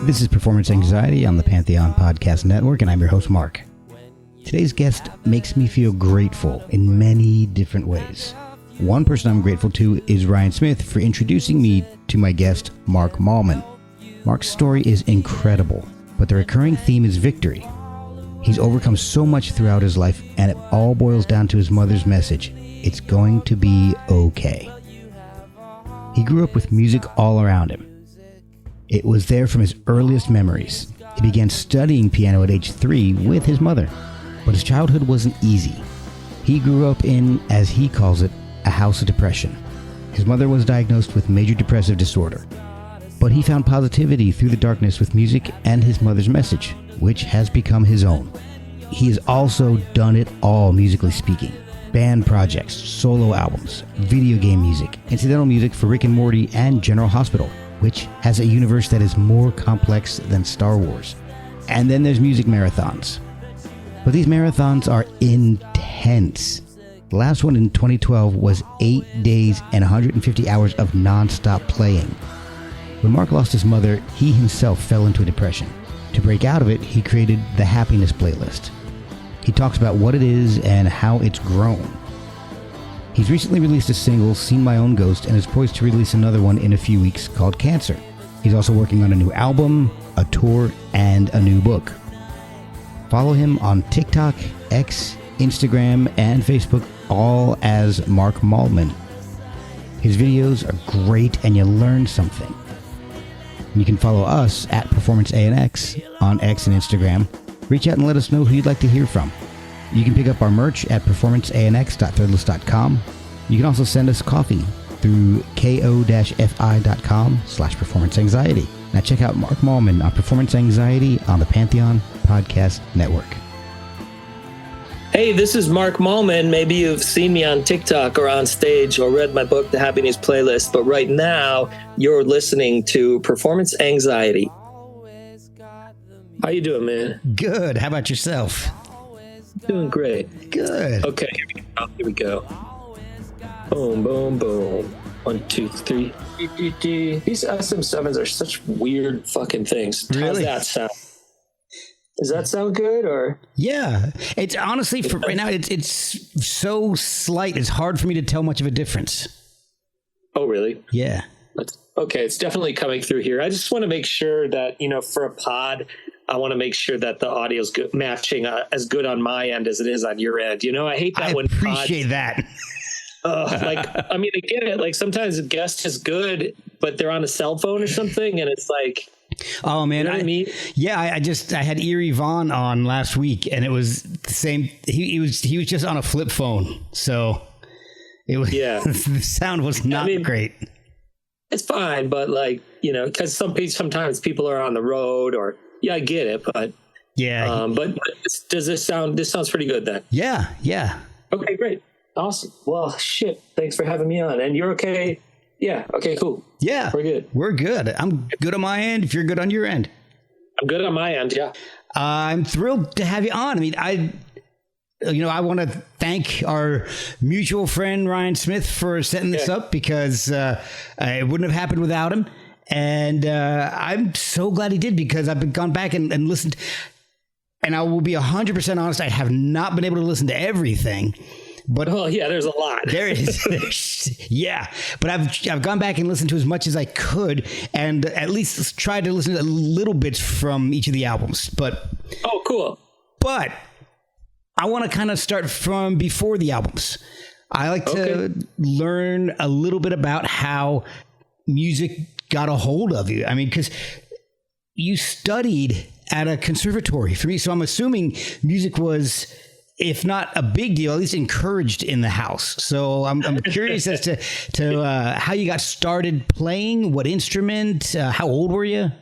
This is Performance Anxiety on the Pantheon Podcast Network, and I'm your host, Mark. Today's guest makes me feel grateful in many different ways. One person I'm grateful to is Ryan Smith for introducing me to my guest, Mark Mallman. Mark's story is incredible, but the recurring theme is victory. He's overcome so much throughout his life, and it all boils down to his mother's message: it's going to be okay. He grew up with music all around him. It was there from his earliest memories. He began studying piano at age 3 with his mother, but his childhood wasn't easy. He grew up in, as he calls it, a house of depression. His mother was diagnosed with major depressive disorder, but he found positivity through the darkness with music and his mother's message, which has become his own. He has also done it all musically speaking. Band projects, solo albums, video game music, incidental music for Rick and Morty and General Hospital, which has a universe that is more complex than Star Wars. And then there's music marathons. But these marathons are intense. The last one in 2012 was 8 days and 150 hours of non-stop playing. When Mark lost his mother, he himself fell into a depression. To break out of it, he created the Happiness Playlist. He talks about what it is and how it's grown. He's recently released a single, Seen My Own Ghost, and is poised to release another one in a few weeks called Cancer. He's also working on a new album, a tour, and a new book. Follow him on TikTok, X, Instagram, and Facebook, all as Mark Mallman. His videos are great and you learn something. You can follow us at Performance ANX on X and Instagram. Reach out and let us know who you'd like to hear from. You can pick up our merch at performanceanx.threadless.com. You can also send us coffee through ko-fi.com/performanceanxiety. Now check out Mark Mallman on Performance Anxiety on the Pantheon Podcast Network. Hey, this is Mark Mallman. Maybe you've seen me on TikTok or on stage or read my book, The Happiness Playlist, but right now you're listening to Performance Anxiety. How you doing, man? Good. How about yourself? Doing great. Good. Okay, here we go. Boom, boom, boom. 1, 2, 3. These SM7s are such weird fucking things. Really? How's that sound? Does that sound good, or? Yeah. It's honestly, for right now, it's so slight, it's hard for me to tell much of a difference. Oh, really? Yeah. Okay, it's definitely coming through here. I just want to make sure that, for a pod, I want to make sure that the audio's good, matching as good on my end as it is on your end. I hate that when appreciate that. I get it. Like sometimes a guest is good, but they're on a cell phone or something, and it's like, oh man, you know what I mean? Yeah, I had Erie Vaughn on last week, and it was the same. He was just on a flip phone, so it was. Yeah, the sound was not great. It's fine, but because sometimes people are on the road, or I get it, but yeah. But this sounds pretty good then? Yeah. Okay, great. Awesome. Well, shit. Thanks for having me on. And you're okay? Yeah. Okay, cool. Yeah. We're good. We're good. I'm good on my end. If you're good on your end. I'm good on my end. Yeah. I'm thrilled to have you on. I mean, I want to thank our mutual friend, Ryan Smith, for setting this up, because it wouldn't have happened without him. And I'm so glad he did, because I've gone back and listened, and I will be 100% honest, I have not been able to listen to everything. But there's a lot. There is. Yeah. But I've gone back and listened to as much as I could, and at least tried to listen to little bits from each of the albums. But oh, cool. But I want to kind of start from before the albums. I like to learn a little bit about how music got a hold of you. I mean, because you studied at a conservatory for me, so I'm assuming music was, if not a big deal, at least encouraged in the house. So I'm curious as to how you got started playing, what instrument, how old were you?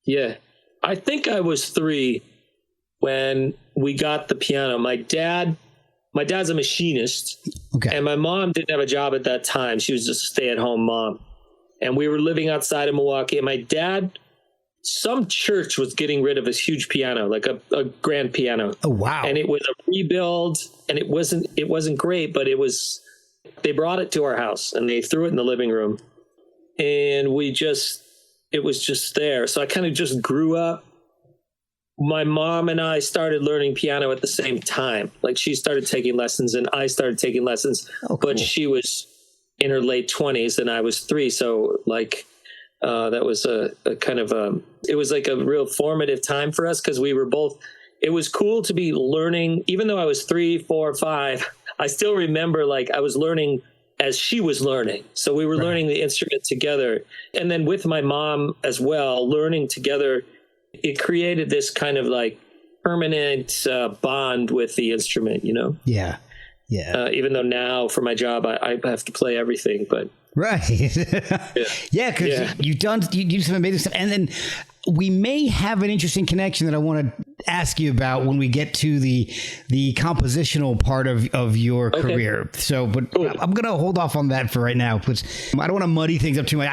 Yeah, I think I was 3 when we got the piano. My dad's a machinist, and my mom didn't have a job at that time. She was just a stay-at-home mom, and we were living outside of Milwaukee. And my dad, some church was getting rid of his huge piano, like a grand piano. Oh, wow. And it was a rebuild, and it wasn't great, but they brought it to our house and they threw it in the living room. And we just it was just there. So I kind of just grew up. My mom and I started learning piano at the same time. Like she started taking lessons and I started taking lessons, but she was in her late 20s and I was 3. So like, that was a kind of it was like a real formative time for us because we were both, it was cool to be learning, even though I was 3, 4, 5, I still remember like I was learning as she was learning. So we were learning the instrument together. And then with my mom as well, learning together, it created this kind of like permanent bond with the instrument, you know? Yeah. Yeah. Even though now for my job, I have to play everything, but. Right. Yeah. Because you do some amazing stuff. And then we may have an interesting connection that I want to ask you about when we get to the compositional part of your career. So, but I'm going to hold off on that for right now because I don't want to muddy things up too much.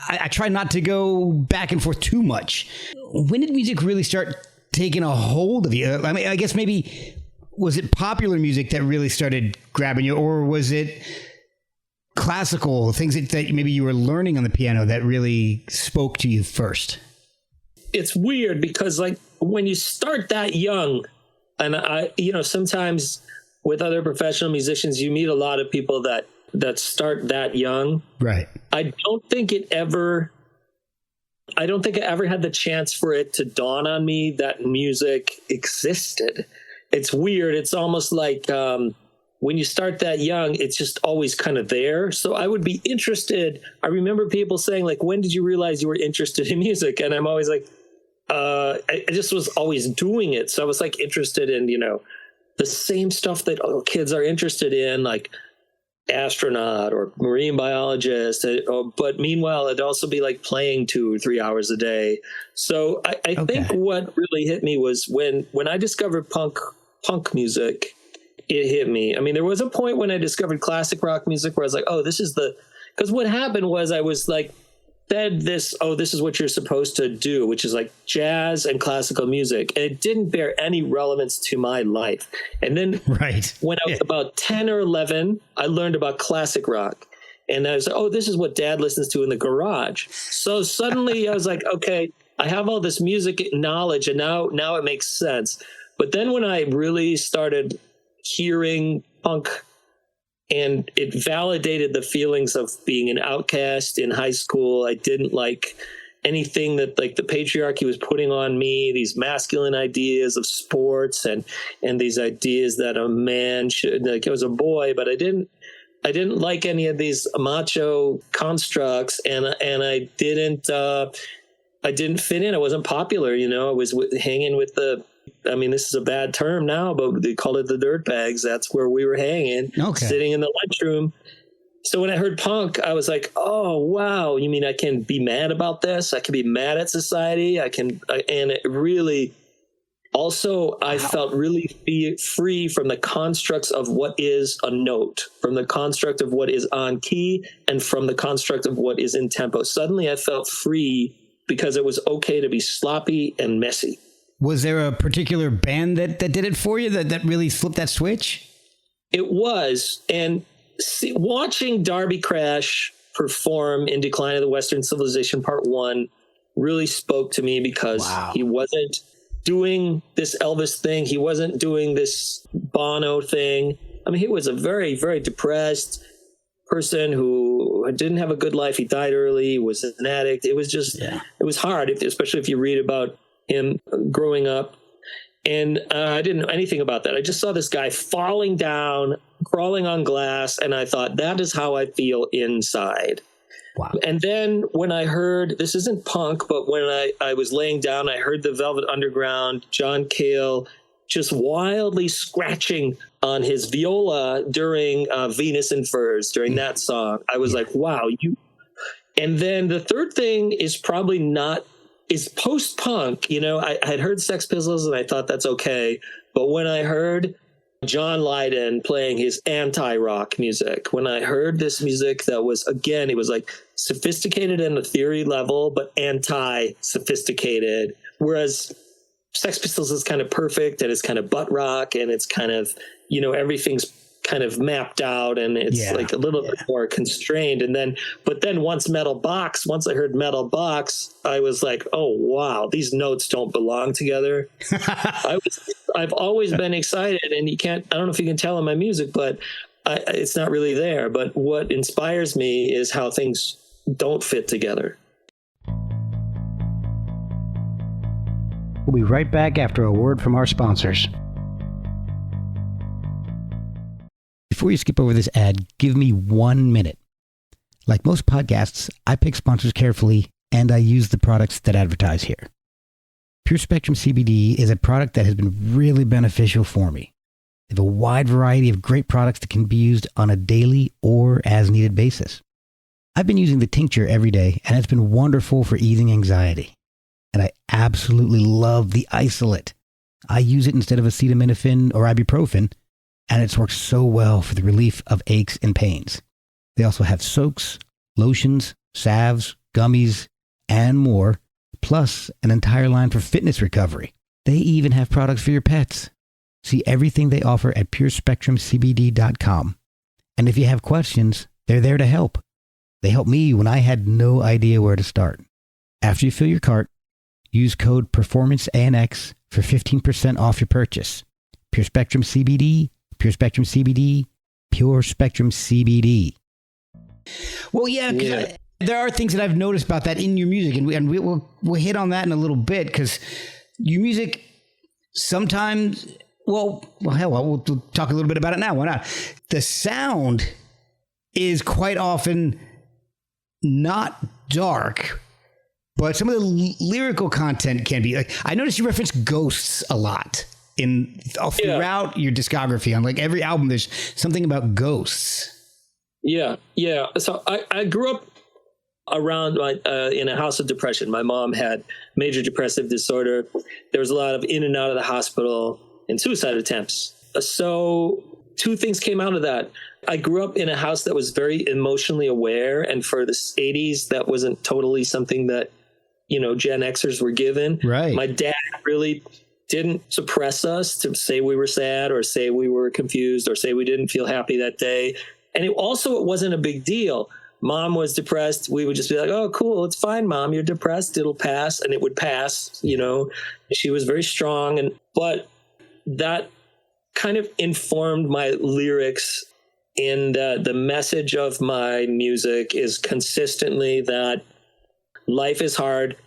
I try not to go back and forth too much. When did music really start taking a hold of you? I mean, I guess maybe, was it popular music that really started grabbing you, or was it classical things that maybe you were learning on the piano that really spoke to you first? It's weird because like when you start that young, and I, you know, sometimes with other professional musicians, you meet a lot of people that start that young. Right. I don't think I ever had the chance for it to dawn on me that music existed. It's weird. It's almost like when you start that young, it's just always kind of there. So I would be interested. I remember people saying like, when did you realize you were interested in music? And I'm always like, I just was always doing it. So I was like interested in, you know, the same stuff that kids are interested in, like astronaut or marine biologist. But meanwhile, it'd also be like playing 2 or 3 hours a day. So I think what really hit me was when I discovered punk music, it hit me. I mean, there was a point when I discovered classic rock music where I was like, oh, this is because what happened was I was like fed this is what you're supposed to do, which is like jazz and classical music. And it didn't bear any relevance to my life. And then when I was about 10 or 11, I learned about classic rock. And I was like, oh, this is what Dad listens to in the garage. So suddenly I was like, okay, I have all this music knowledge and now it makes sense. But then when I really started hearing punk, and it validated the feelings of being an outcast in high school. I didn't like anything that like the patriarchy was putting on me, these masculine ideas of sports and these ideas that a man should, like I was a boy, but I didn't like any of these macho constructs, and I didn't fit in. I wasn't popular, you know. I was hanging with this is a bad term now, but they call it the dirt bags. That's where we were hanging, sitting in the lunchroom. So when I heard punk, I was like, oh, wow. You mean I can be mad about this? I can be mad at society. And it really also, I felt really free from the constructs of what is a note, from the construct of what is on key, and from the construct of what is in tempo. Suddenly I felt free because it was okay to be sloppy and messy. Was there a particular band that did it for you, that really flipped that switch? It was. And watching Darby Crash perform in Decline of the Western Civilization Part 1 really spoke to me because he wasn't doing this Elvis thing. He wasn't doing this Bono thing. I mean, he was a very, very depressed person who didn't have a good life. He died early. He was an addict. It was just, it was hard, especially if you read about him growing up. And I didn't know anything about that. I just saw this guy falling down, crawling on glass, and I thought, that is how I feel inside. Wow. And then when I heard, this isn't punk, but when I was laying down, I heard the Velvet Underground, John Cale, just wildly scratching on his viola during Venus in Furs, during that song. I was like, wow. And then the third thing is probably is post-punk. You know, I had heard Sex Pistols and I thought that's okay. But when I heard John Lydon playing his anti-rock music, when I heard this music that was, again, it was like sophisticated in the theory level, but anti-sophisticated, whereas Sex Pistols is kind of perfect and it's kind of butt rock and it's kind of, you know, everything's kind of mapped out and it's like a little bit more constrained. But then once I heard Metal Box, I was like, oh, wow, these notes don't belong together. I've always been excited, and I don't know if you can tell in my music, but it's not really there. But what inspires me is how things don't fit together. We'll be right back after a word from our sponsors. Before you skip over this ad, give me 1 minute. Like most podcasts, I pick sponsors carefully, and I use the products that advertise here. Pure Spectrum CBD is a product that has been really beneficial for me. They have a wide variety of great products that can be used on a daily or as-needed basis. I've been using the tincture every day, and it's been wonderful for easing anxiety. And I absolutely love the isolate. I use it instead of acetaminophen or ibuprofen, and it's worked so well for the relief of aches and pains. They also have soaks, lotions, salves, gummies, and more, plus an entire line for fitness recovery. They even have products for your pets. See everything they offer at purespectrumcbd.com. And if you have questions, they're there to help. They helped me when I had no idea where to start. After you fill your cart, use code PERFORMANCEANX for 15% off your purchase. Pure Spectrum CBD, Pure Spectrum CBD, Pure Spectrum CBD. Well, there are things that I've noticed about that in your music, and we'll hit on that in a little bit, because your music sometimes, we'll talk a little bit about it now. Why not? The sound is quite often not dark, but some of the lyrical content can be. Like, I noticed you reference ghosts a lot throughout your discography. On like every album, there's something about ghosts. Yeah. So I grew up around in a house of depression. My mom had major depressive disorder. There was a lot of in and out of the hospital and suicide attempts. So two things came out of that. I grew up in a house that was very emotionally aware, and for the 80s, that wasn't totally something that Gen Xers were given. Right. My dad really didn't suppress us to say we were sad or say we were confused or say we didn't feel happy that day. And it wasn't a big deal. Mom was depressed. We would just be like, oh, cool. It's fine, Mom. You're depressed. It'll pass. And it would pass. She was very strong. But that kind of informed my lyrics, and the message of my music is consistently that life is hard.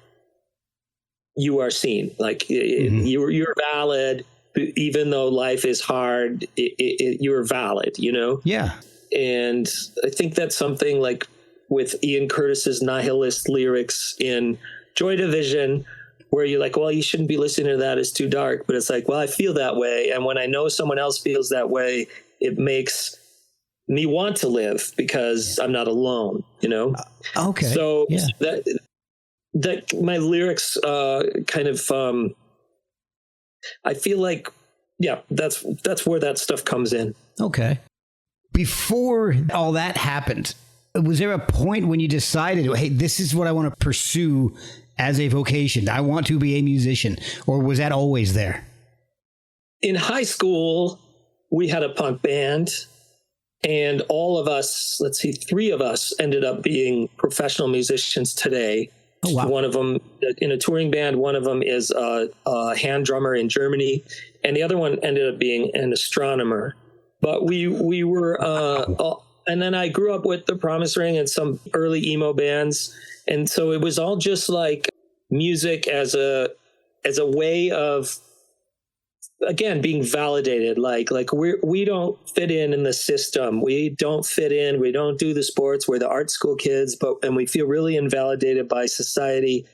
You are seen. Like you're valid, even though life is hard. You're valid. Yeah. And I think that's something like with Ian Curtis's nihilist lyrics in Joy Division, where you're like, well, you shouldn't be listening to that. It's too dark. But it's like, well, I feel that way. And when I know someone else feels that way, it makes me want to live because I'm not alone, Okay. So that my lyrics kind of, I feel like, that's where that stuff comes in. Okay. Before all that happened, was there a point when you decided, hey, this is what I want to pursue as a vocation? I want to be a musician, or was that always there? In high school, we had a punk band, and all of us, 3 of us ended up being professional musicians today. Oh, wow. One of them in a touring band, one of them is a hand drummer in Germany, and the other one ended up being an astronomer. But we were, and then I grew up with the Promise Ring and some early emo bands. And so it was all just like music as a way of, again, being validated. Like we don't fit in the system. We don't fit in. We don't do the sports. We're the art school kids, and we feel really invalidated by society,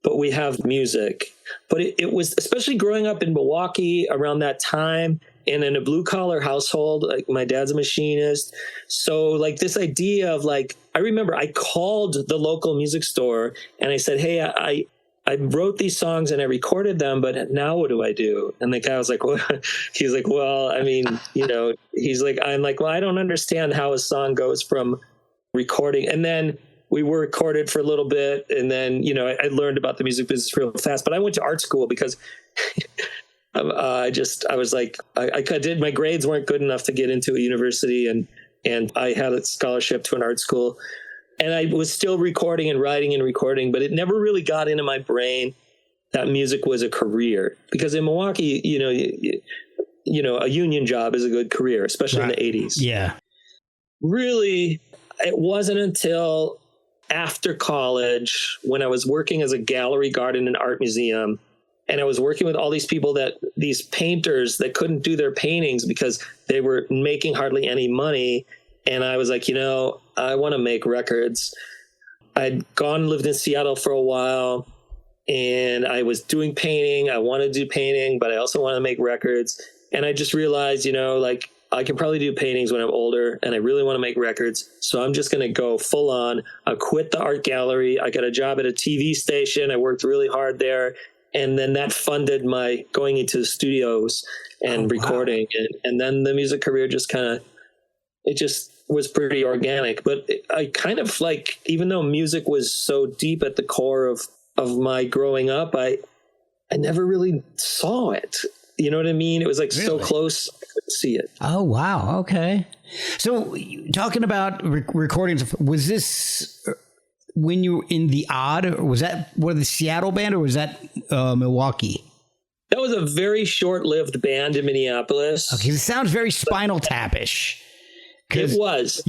but we have music. But it was, especially growing up in Milwaukee around that time, and in a blue collar household, like my dad's a machinist. So like this idea of like, I remember I called the local music store and I said, hey, I wrote these songs and I recorded them, but now what do I do? And the guy was like, well, he's like, well, I mean, he's like, I'm like, well, I don't understand how a song goes from recording. And then we were recorded for a little bit. And then, I learned about the music business real fast, but I went to art school because I was like, I did, my grades weren't good enough to get into a university, and I had a scholarship to an art school, and I was still recording and writing and recording, but it never really got into my brain that music was a career, because in Milwaukee, you know, a union job is a good career, especially in the 80s. Yeah. Really, it wasn't until after college, when I was working as a gallery guard in an art museum, and I was working with all these people, these painters that couldn't do their paintings because they were making hardly any money. And I was like, you know, I want to make records. I'd lived in Seattle for a while, and I was doing painting. I wanted to do painting, but I also want to make records. And I just realized, you know, like, I can probably do paintings when I'm older, and I really want to make records. So I'm just going to go full on. I quit the art gallery. I got a job at a TV station. I worked really hard there. And then that funded my going into the studios and recording. And then the music career just it just was pretty organic. But I kind of like, even though music was so deep at the core of my growing up, I never really saw it. You know what I mean? It was like so close, I couldn't see it. Oh, wow. Okay. So talking about recordings, was this when you were in the Odd, or was that the Seattle band, or was that Milwaukee? That was a very short-lived band in Minneapolis. Okay, it sounds very Spinal Tap-ish. It was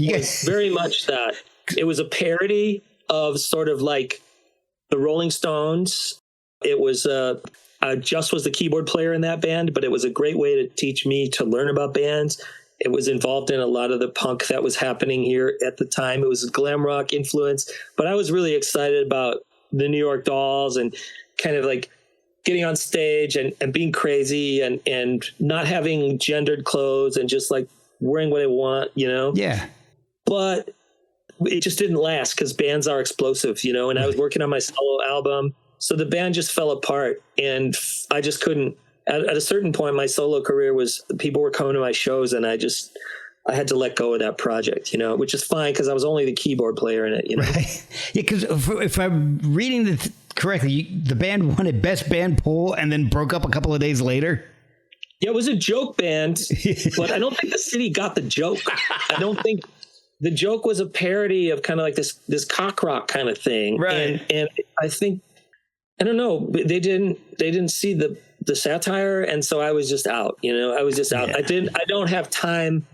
very much that. It was a parody of sort of like the Rolling Stones. It was I just was the keyboard player in that band, but it was a great way to teach me to learn about bands. It was involved in a lot of the punk that was happening here at the time. It was a glam rock influence, but I was really excited about the New York Dolls and kind of like getting on stage and being crazy and not having gendered clothes and just like wearing what I want, you know? Yeah. But it just didn't last because bands are explosive, you know, and I was working on my solo album. So the band just fell apart, and I just couldn't. At a certain point, my solo career people were coming to my shows, and I had to let go of that project, you know, which is fine because I was only the keyboard player in it, you know. Right. Yeah, because if I'm reading this correctly, the band won a Best Band poll and then broke up a couple of days later. Yeah, it was a joke band, but I don't think the city got the joke. I don't think the joke was a parody of kind of like this cock rock kind of thing, right? And I think. I don't know. They didn't see the satire. And so I was just out, you know, I was just out. Yeah. I don't have time.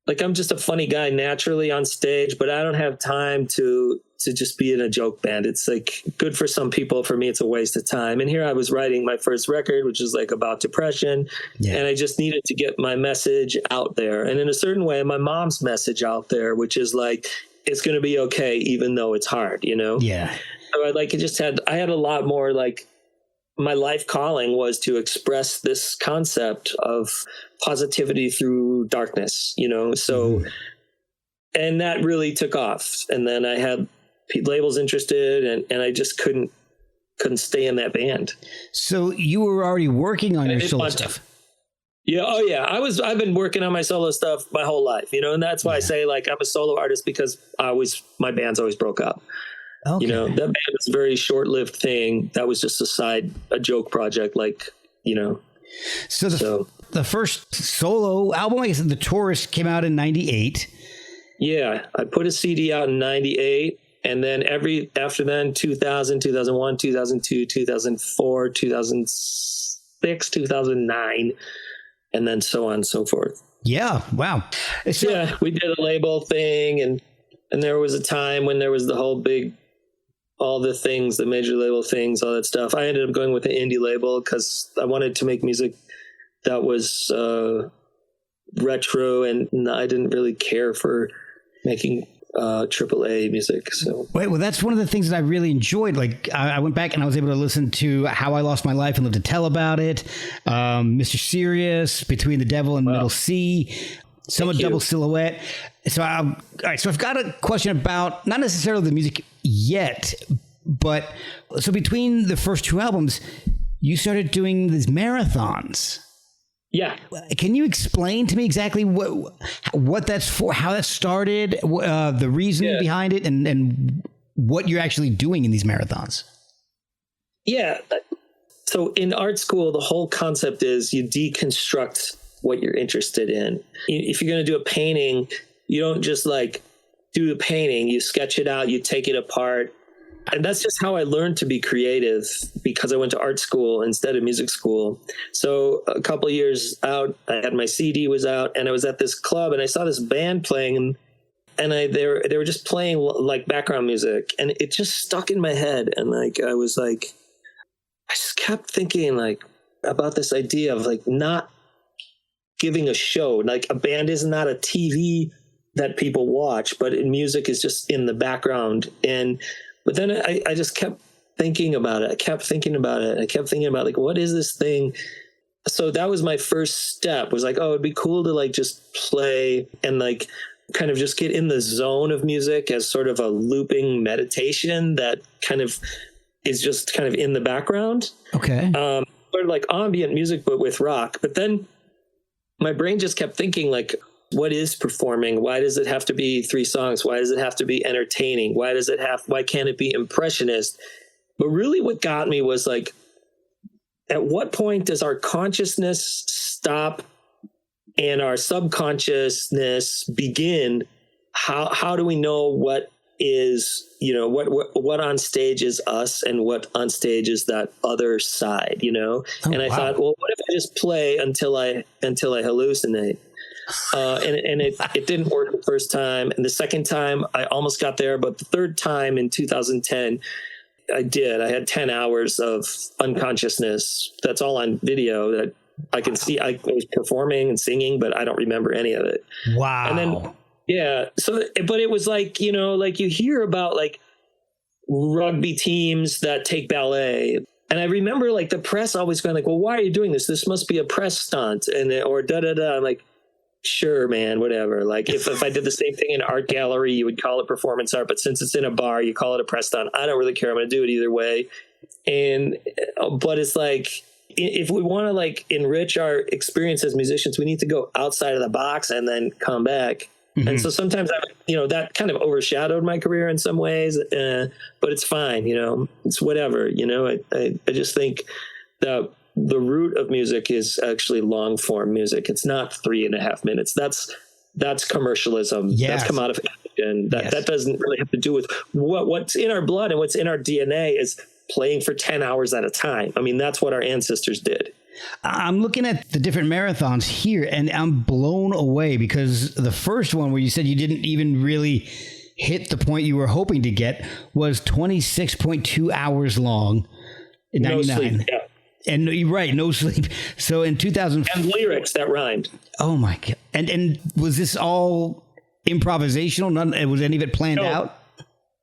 Like, I'm just a funny guy naturally on stage, but I don't have time to just be in a joke band. It's like good for some people. For me, it's a waste of time. And here I was writing my first record, which is like about depression. Yeah. And I just needed to get my message out there. And in a certain way, my mom's message out there, which is like, it's going to be okay, even though it's hard, you know? Yeah. So I had a lot more, like, my life calling was to express this concept of positivity through darkness, you know? So, and that really took off. And then I had labels interested, and I just couldn't stay in that band. So you were already working on your solo stuff. Yeah. Oh yeah. I've been working on my solo stuff my whole life, you know, and that's why I say, like, I'm a solo artist, because my bands always broke up. Okay. You know, that band was a very short-lived thing. That was just a joke project, like, you know. So the first solo album, I guess, The Tourist, came out in 98. Yeah, I put a CD out in 98, and then after then, 2000, 2001, 2002, 2004, 2006, 2009, and then so on and so forth. Yeah, wow. So, yeah, we did a label thing, and there was a time when there was the whole big, all the things, the major label things, all that stuff. I ended up going with an indie label because I wanted to make music that was retro, and I didn't really care for making AAA music. So well, that's one of the things that I really enjoyed. Like, I went back and I was able to listen to How I Lost My Life and Live to Tell About It, Mr. Serious, Between the Devil and Middle Sea, Somewhat Double Silhouette. So, all right. So I've got a question about not necessarily the music yet, but so between the first two albums, you started doing these marathons. Yeah. Can you explain to me exactly what that's for, how that started, the reason behind it, and what you're actually doing in these marathons? Yeah. So in art school, the whole concept is you deconstruct what you're interested in. If you're going to do a painting, you don't just like do the painting, you sketch it out, you take it apart. And that's just how I learned to be creative, because I went to art school instead of music school. So a couple of years out, I had my CD was out, and I was at this club and I saw this band playing, and they were just playing like background music, and it just stuck in my head. And like, I just kept thinking like about this idea of like not giving a show. Like a band is not a TV that people watch, but music is just in the background. But then I just kept thinking about it. I kept thinking about like, what is this thing? So that was my first step, was like, oh, it'd be cool to like just play and like kind of just get in the zone of music as sort of a looping meditation that kind of is just kind of in the background. Okay. Sort of like ambient music, but with rock. But then my brain just kept thinking like, what is performing? Why does it have to be 3 songs? Why does it have to be entertaining? Why can't it be impressionist? But really what got me was like, at what point does our consciousness stop and our subconsciousness begin? How do we know what is, what on stage is us and what on stage is that other side, Oh, and I thought, well, what if I just play until I hallucinate? And it didn't work the first time. And the second time I almost got there, but the third time in 2010, I did. I had 10 hours of unconsciousness. That's all on video that I can see. I was performing and singing, but I don't remember any of it. Wow. And then, yeah. So, but it was like, like you hear about like rugby teams that take ballet. And I remember like the press always going like, well, why are you doing this? This must be a press stunt. Or da-da-da. I'm like, sure, man, whatever. Like if I did the same thing in an art gallery, you would call it performance art, but since it's in a bar, you call it a press stunt. I don't really care. I'm going to do it either way. But it's like, if we want to like enrich our experience as musicians, we need to go outside of the box and then come back. Mm-hmm. And so sometimes that kind of overshadowed my career in some ways, but it's fine. It's whatever, I just think that the root of music is actually long form music. It's not 3.5 minutes. That's commercialism. Yes. That's commodification. That doesn't really have to do with what's in our blood and what's in our DNA is playing for 10 hours at a time. I mean, that's what our ancestors did. I'm looking at the different marathons here and I'm blown away, because the first one where you said you didn't even really hit the point you were hoping to get was 26.2 hours long in 99. No sleep, yeah. And you're right, no sleep. So in 2000, and lyrics that rhymed. Oh my God! And was this all improvisational? Was any of it planned out?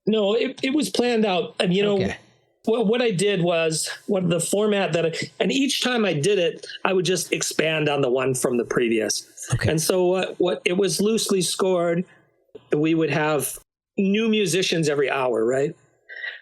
No, it was planned out. And okay. What I did was the format and each time I did it, I would just expand on the one from the previous. Okay. And so what it was loosely scored. We would have new musicians every hour, right?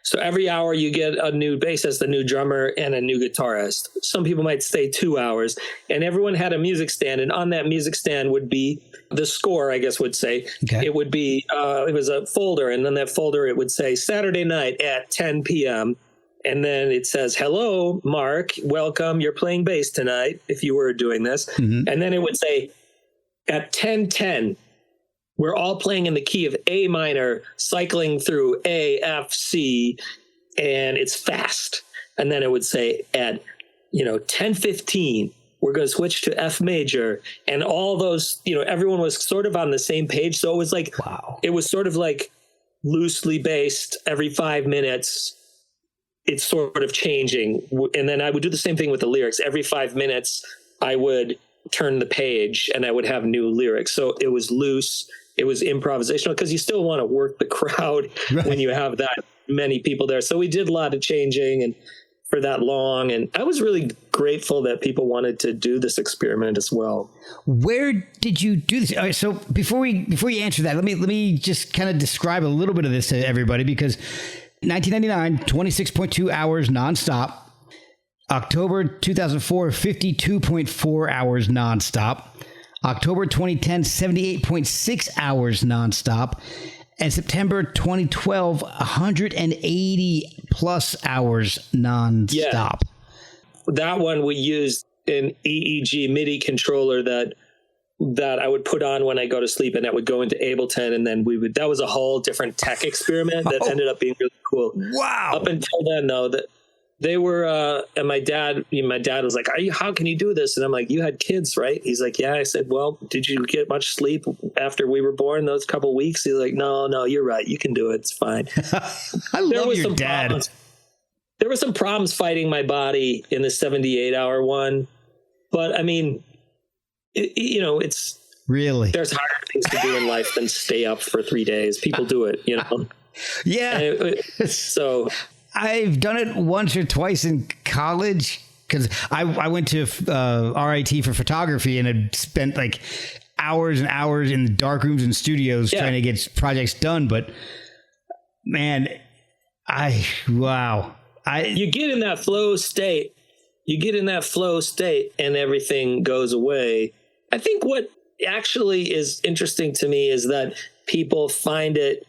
So every hour you get a new bassist, a new drummer, and a new guitarist. Some people might stay 2 hours, and everyone had a music stand. And on that music stand would be the score, I guess would say. Okay. It would be, it was a folder. And on that folder, it would say Saturday night at 10 p.m. And then it says, hello, Mark, welcome. You're playing bass tonight, if you were doing this. Mm-hmm. And then it would say at 10:10. We're all playing in the key of A minor, cycling through A, F, C, and it's fast. And then it would say at, 10:15, we're going to switch to F major. And all those, everyone was sort of on the same page. So it was like, wow. It was sort of like loosely based every 5 minutes. It's sort of changing. And then I would do the same thing with the lyrics. Every 5 minutes, I would turn the page and I would have new lyrics. So it was loose. It was improvisational because you still want to work the crowd when you have that many people there. So we did a lot of changing and for that long. And I was really grateful that people wanted to do this experiment as well. Where did you do this? All right, so before you answer that, let me just kind of describe a little bit of this to everybody, because 1999, 26.2 hours nonstop. October 2004, 52.4 hours nonstop. October 2010, 78.6 hours nonstop. And September 2012, 180 plus hours nonstop. that one we used an EEG MIDI controller that I would put on when I go to sleep, and that would go into Ableton, and then that was a whole different tech experiment that ended up being really cool. Wow. Up until then, though, that they were, and my dad was like, how can you do this? And I'm like, you had kids, right? He's like, yeah. I said, well, did you get much sleep after we were born those couple of weeks? He's like, no, you're right. You can do it. It's fine. I love your dad. Problems. There were some problems fighting my body in the 78-hour one, but I mean, it's really, there's harder things to do in life than stay up for 3 days. People do it, Yeah. So I've done it once or twice in college because I went to RIT for photography and had spent like hours and hours in the dark rooms and studios trying to get projects done. But man, you get in that flow state. And everything goes away. I think what actually is interesting to me is that people find it.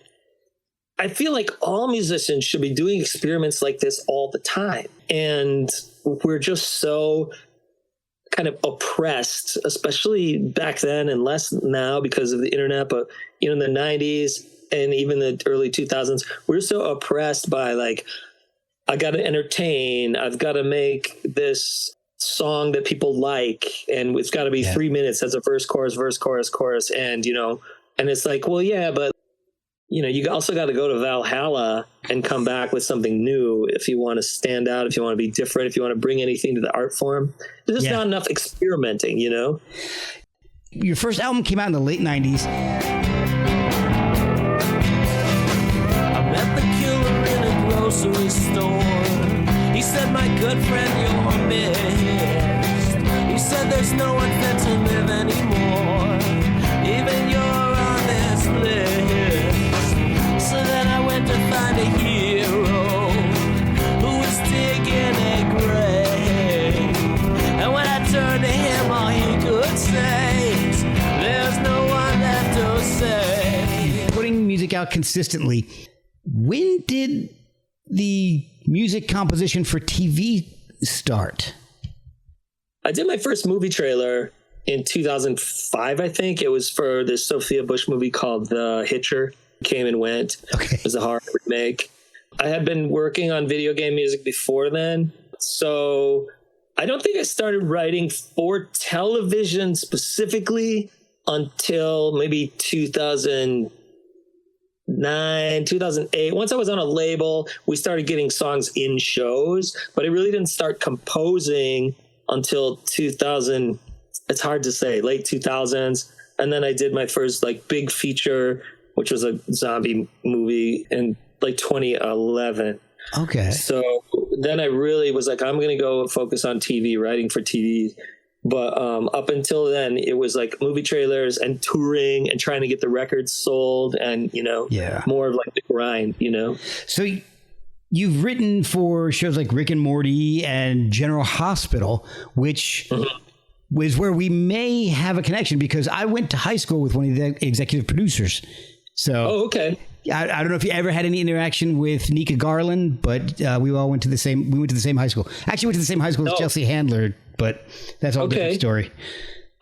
I feel like all musicians should be doing experiments like this all the time. And we're just so kind of oppressed, especially back then and less now because of the internet. But, in the 90s and even the early 2000s, we're so oppressed by like, I got to entertain. I've got to make this song that people like, and it's got to be 3 minutes as a verse, chorus, and and it's like, well, yeah, but you also got to go to Valhalla and come back with something new if you want to stand out, if you want to be different, if you want to bring anything to the art form. There's just not enough experimenting, Your first album came out in the late 90s. I met the killer in a grocery store. He said, my good friend, you're missed. He said, there's no one fit to live anymore. Even you're on this list. So then I went to find a hero who was digging a grave. And when I turned to him, all he could say is, there's no one left to say. Putting music out consistently. When did the music composition for TV start? I did my first movie trailer in 2005, I think. It was for this Sophia Bush movie called The Hitcher. Came and Went. Okay. It was a horror remake. I had been working on video game music before then. So I don't think I started writing for television specifically until maybe 2009, 2008. Once I was on a label, we started getting songs in shows, but I really didn't start composing until 2000. It's hard to say, late 2000s. And then I did my first like big feature, which was a zombie movie in like 2011. Okay. So then I really was like, I'm going to go focus on TV, writing for TV. But up until then, it was like movie trailers and touring and trying to get the records sold and, more of like the grind, So you've written for shows like Rick and Morty and General Hospital, which was where we may have a connection because I went to high school with one of the executive producers. So, okay. I don't know if you ever had any interaction with Nika Garland, but we all went to the same high school. Actually went to the same high school as Chelsea Handler, but that's a whole different story.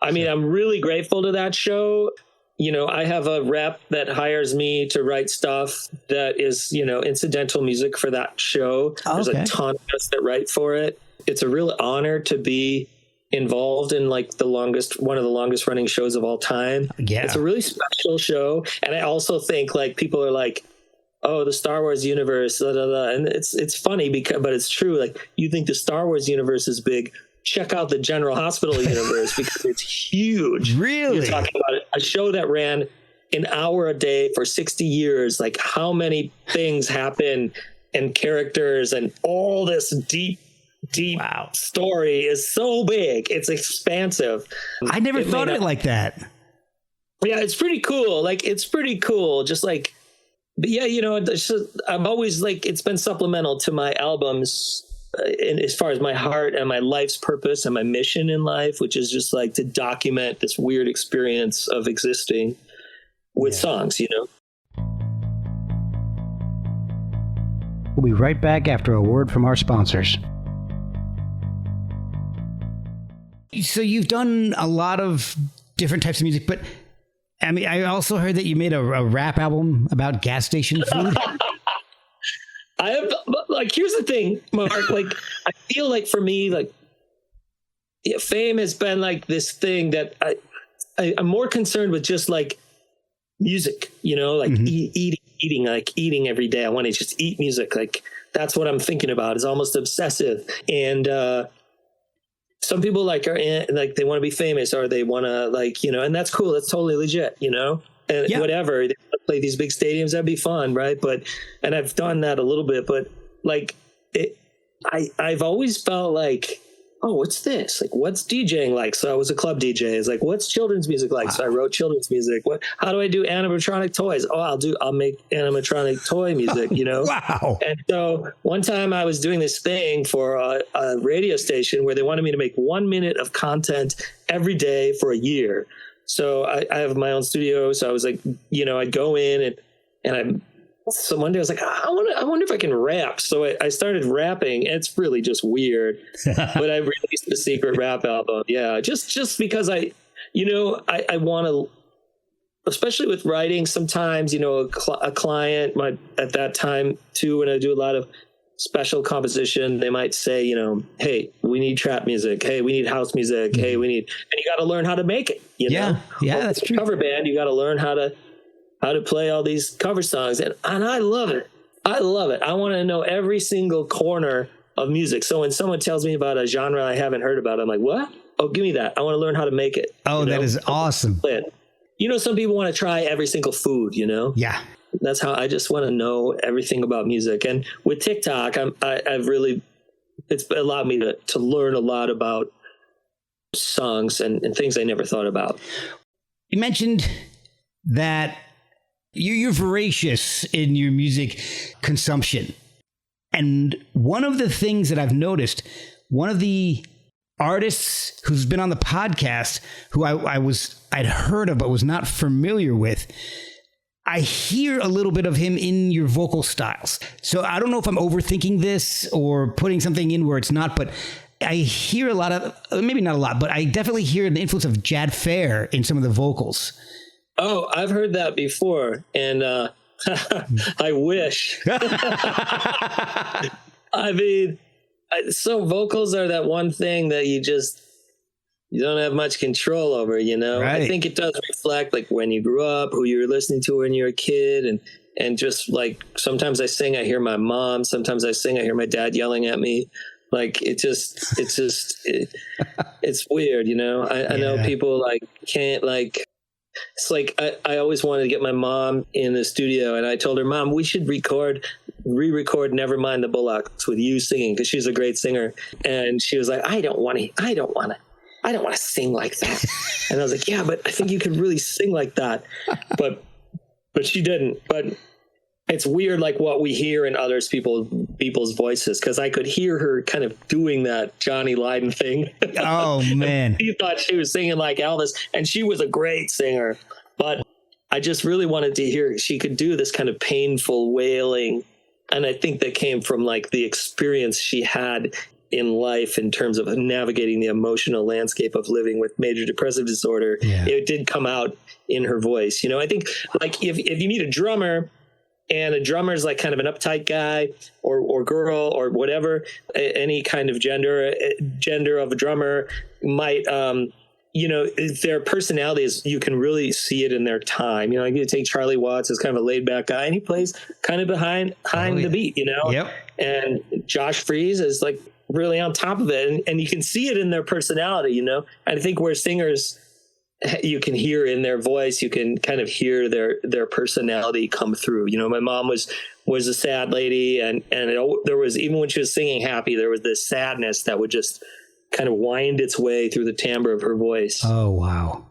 I mean, I'm really grateful to that show. I have a rep that hires me to write stuff that is, incidental music for that show. There's a ton of us that write for it. It's a real honor to be involved in like one of the longest running shows of all time. Yeah. It's a really special show. And I also think like people are like, oh, the Star Wars universe, blah, blah, blah. And it's funny but it's true. Like you think the Star Wars universe is big. Check out the General Hospital universe because it's huge. Really? You're talking about a show that ran an hour a day for 60 years. Like how many things happen and characters and all this deep story is so big. It's expansive. I never thought of it like that. Yeah, it's pretty cool. Like, it's pretty cool. Just like, but yeah, I'm always like, it's been supplemental to my albums in as far as my heart and my life's purpose and my mission in life, which is just like to document this weird experience of existing with songs, We'll be right back after a word from our sponsors. So you've done a lot of different types of music, but I mean, I also heard that you made a rap album about gas station food. I have, like, here's the thing, Mark, like, I feel like for me, like, fame has been like this thing that I'm more concerned with just like music, like eating every day. I want to just eat music. Like, that's what I'm thinking about. It's almost obsessive. And, some people like they want to be famous, or they want to and that's cool. That's totally legit, and whatever, they play these big stadiums. That'd be fun. Right. And I've done that a little bit, but like I've always felt like, oh, what's this? Like, what's DJing like? So I was a club DJ. It's like, what's children's music like? Wow. So I wrote children's music. How do I do animatronic toys? Oh, I'll make animatronic toy music, Wow. And so one time I was doing this thing for a radio station where they wanted me to make 1 minute of content every day for a year. So I have my own studio. So I was like, I'd go in so one day I was like, I wonder if I can rap. So I started rapping. It's really just weird, but I released a secret rap album. Yeah. Just because I want to, especially with writing sometimes, a client might at that time too, when I do a lot of special composition, they might say, hey, we need trap music. Hey, we need house music. Mm-hmm. Hey, and you got to learn how to make it, Yeah, that's true. Cover band, you got to learn how to play all these cover songs. And I love it. I want to know every single corner of music. So when someone tells me about a genre I haven't heard about, I'm like, what? Oh, give me that. I want to learn how to make it. Oh, that is awesome. Some people want to try every single food, Yeah. That's how I just want to know everything about music. And with TikTok, it's allowed me to learn a lot about songs and things I never thought about. You mentioned that you're voracious in your music consumption. And one of the things that I've noticed, one of the artists who's been on the podcast, who I'd heard of but was not familiar with, I hear a little bit of him in your vocal styles. So I don't know if I'm overthinking this or putting something in where it's not, but I hear a lot of, maybe not a lot, but I definitely hear the influence of Jad Fair in some of the vocals. Oh, I've heard that before, and I wish. I mean, so vocals are that one thing that you don't have much control over, Right. I think it does reflect like when you grew up, who you were listening to when you were a kid, and just like sometimes I sing, I hear my mom. Sometimes I sing, I hear my dad yelling at me. Like it's weird, I know people like can't like. It's like I always wanted to get my mom in the studio, and I told her, Mom, we should re-record Nevermind the Bullocks with you singing, because she's a great singer. And she was like, I don't want to sing like that. And I was like, yeah, but I think you could really sing like that. But she didn't. But it's weird, like what we hear in others people's voices, because I could hear her kind of doing that Johnny Lydon thing. Oh man, she thought she was singing like Elvis, and she was a great singer. But I just really wanted to hear she could do this kind of painful wailing, and I think that came from like the experience she had in life in terms of navigating the emotional landscape of living with major depressive disorder. Yeah. It did come out in her voice. I think like if you meet a drummer, and a drummer is like kind of an uptight guy or girl or whatever, any kind of gender of a drummer might, their personalities, you can really see it in their time. You take Charlie Watts as kind of a laid back guy, and he plays kind of behind the beat, Yep. And Josh Freese is like really on top of it. And you can see it in their personality, I think where singers, you can hear in their voice, you can kind of hear their personality come through. My mom was a sad lady, and there was, even when she was singing happy, there was this sadness that would just kind of wind its way through the timbre of her voice. Oh, wow.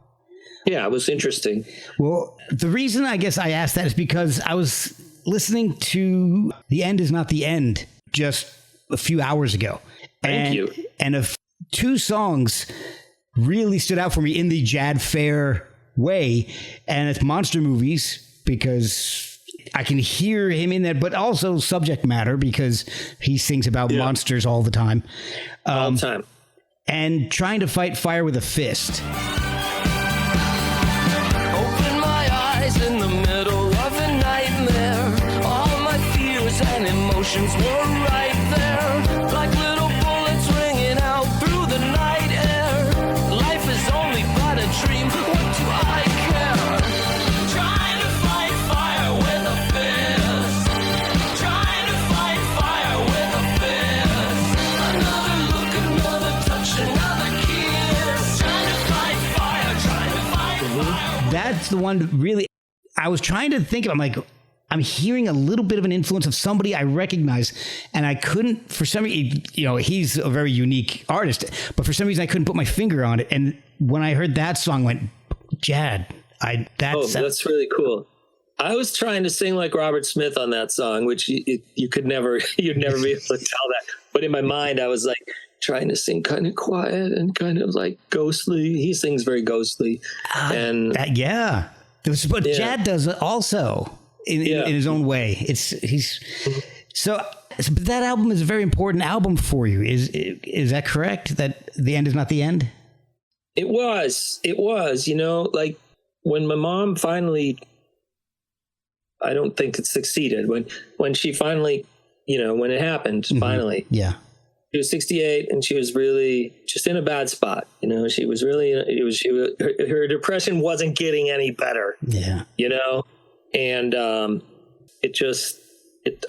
Yeah, it was interesting. Well, the reason I guess I asked that is because I was listening to The End Is Not the End just a few hours ago. Thank you. And two songs really stood out for me in the Jad Fair way, and it's monster movies, because I can hear him in that, but also subject matter, because he sings about monsters all the time. All the time. and Trying to Fight Fire with a Fist. Open my eyes in the middle of a nightmare. All my fears and emotions were right there, like little bullets ringing out through the night air. Life is only but a dream. What do I care? Trying to fight fire with a fist. Trying to fight fire with a fist. Another look, another touch, another kiss. Trying to fight fire, trying to fight fire. That's the one really, I was trying to think of, I'm like, I'm hearing a little bit of an influence of somebody I recognize, and I couldn't, for some reason, he's a very unique artist, but for some reason I couldn't put my finger on it. And when I heard that song, I went, Jad, that's really cool. I was trying to sing like Robert Smith on that song, which you'd never be able to tell that. But in my mind, I was like trying to sing kind of quiet and kind of like ghostly. He sings very ghostly. Yeah. But Jad does it also. In his own way. But that album is a very important album for you. Is that correct? That the end is not the end? It was, like when my mom finally, I don't think it succeeded. When she finally, when it happened, finally. Yeah. She was 68 and she was really just in a bad spot. She was really, her depression wasn't getting any better. Yeah. And I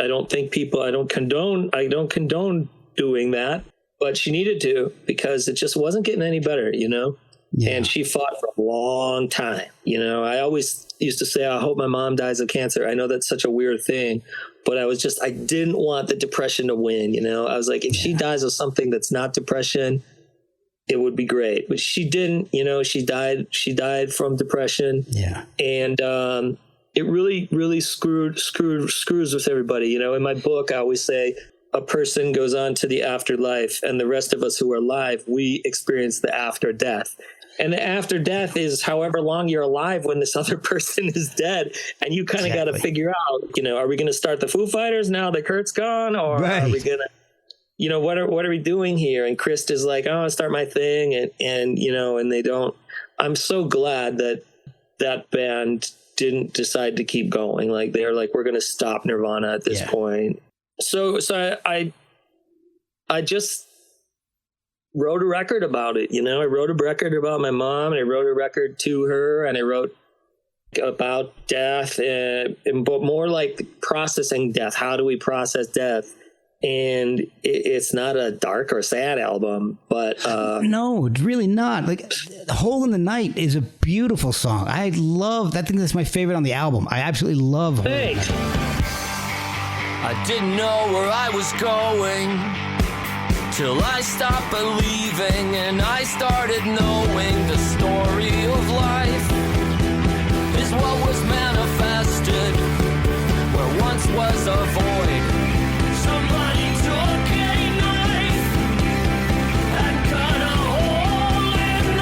don't condone doing that, but she needed to, because it just wasn't getting any better, Yeah. And she fought for a long time. I always used to say, I hope my mom dies of cancer. I know that's such a weird thing, but I didn't want the depression to win. I was like, if she dies of something that's not depression, it would be great. But she didn't, she died from depression. Yeah. And, it really, really screws with everybody. In my book, I always say a person goes on to the afterlife, and the rest of us who are alive, we experience the after death. And the after death is however long you're alive when this other person is dead. And you kind of got to figure out, are we going to start the Foo Fighters now that Kurt's gone? Or are we going to, what are we doing here? And Chris is like, oh, I'll start my thing. And they don't. I'm so glad that band didn't decide to keep going. Like they're like, we're going to stop Nirvana at this point. So I just wrote a record about it. I wrote a record about my mom, and I wrote a record to her, and I wrote about death but more like processing death. How do we process death? And it's not a dark or sad album, but no, it's really not. Like Hole in the Night is a beautiful song. I think that's my favorite on the album. I absolutely love Hole in the Night. I didn't know where I was going till I stopped believing, and I started knowing the story of life is what was manifested where once was a void. Somebody took a knife and cut a hole in the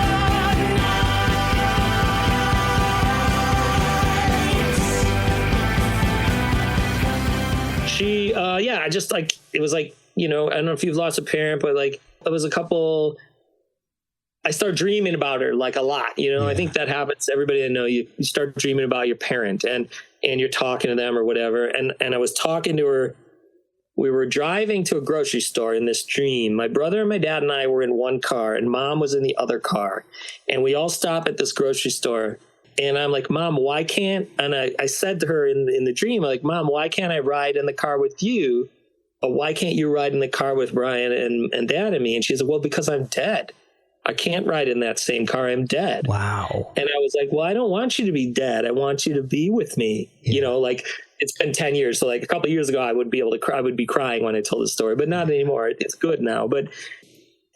night. She, I just like, it was like, I don't know if you've lost a parent, but like, it was a couple, I started dreaming about her like a lot, I think that happens to everybody I know. You start dreaming about your parent and you're talking to them or whatever. And I was talking to her. We were driving to a grocery store in this dream. My brother and my dad and I were in one car, and Mom was in the other car. And we all stop at this grocery store. And I'm like, Mom, why can't, and I said to her in the dream, like, Mom, why can't I ride in the car with you? Or why can't you ride in the car with Brian and Dad and me? And she said, well, because I'm dead. I can't ride in that same car. I'm dead. Wow. And I was like, well, I don't want you to be dead. I want you to be with me. Yeah. Like, it's been 10 years. So like a couple of years ago, I would be able to cry. I would be crying when I told the story, but not anymore. It's good now.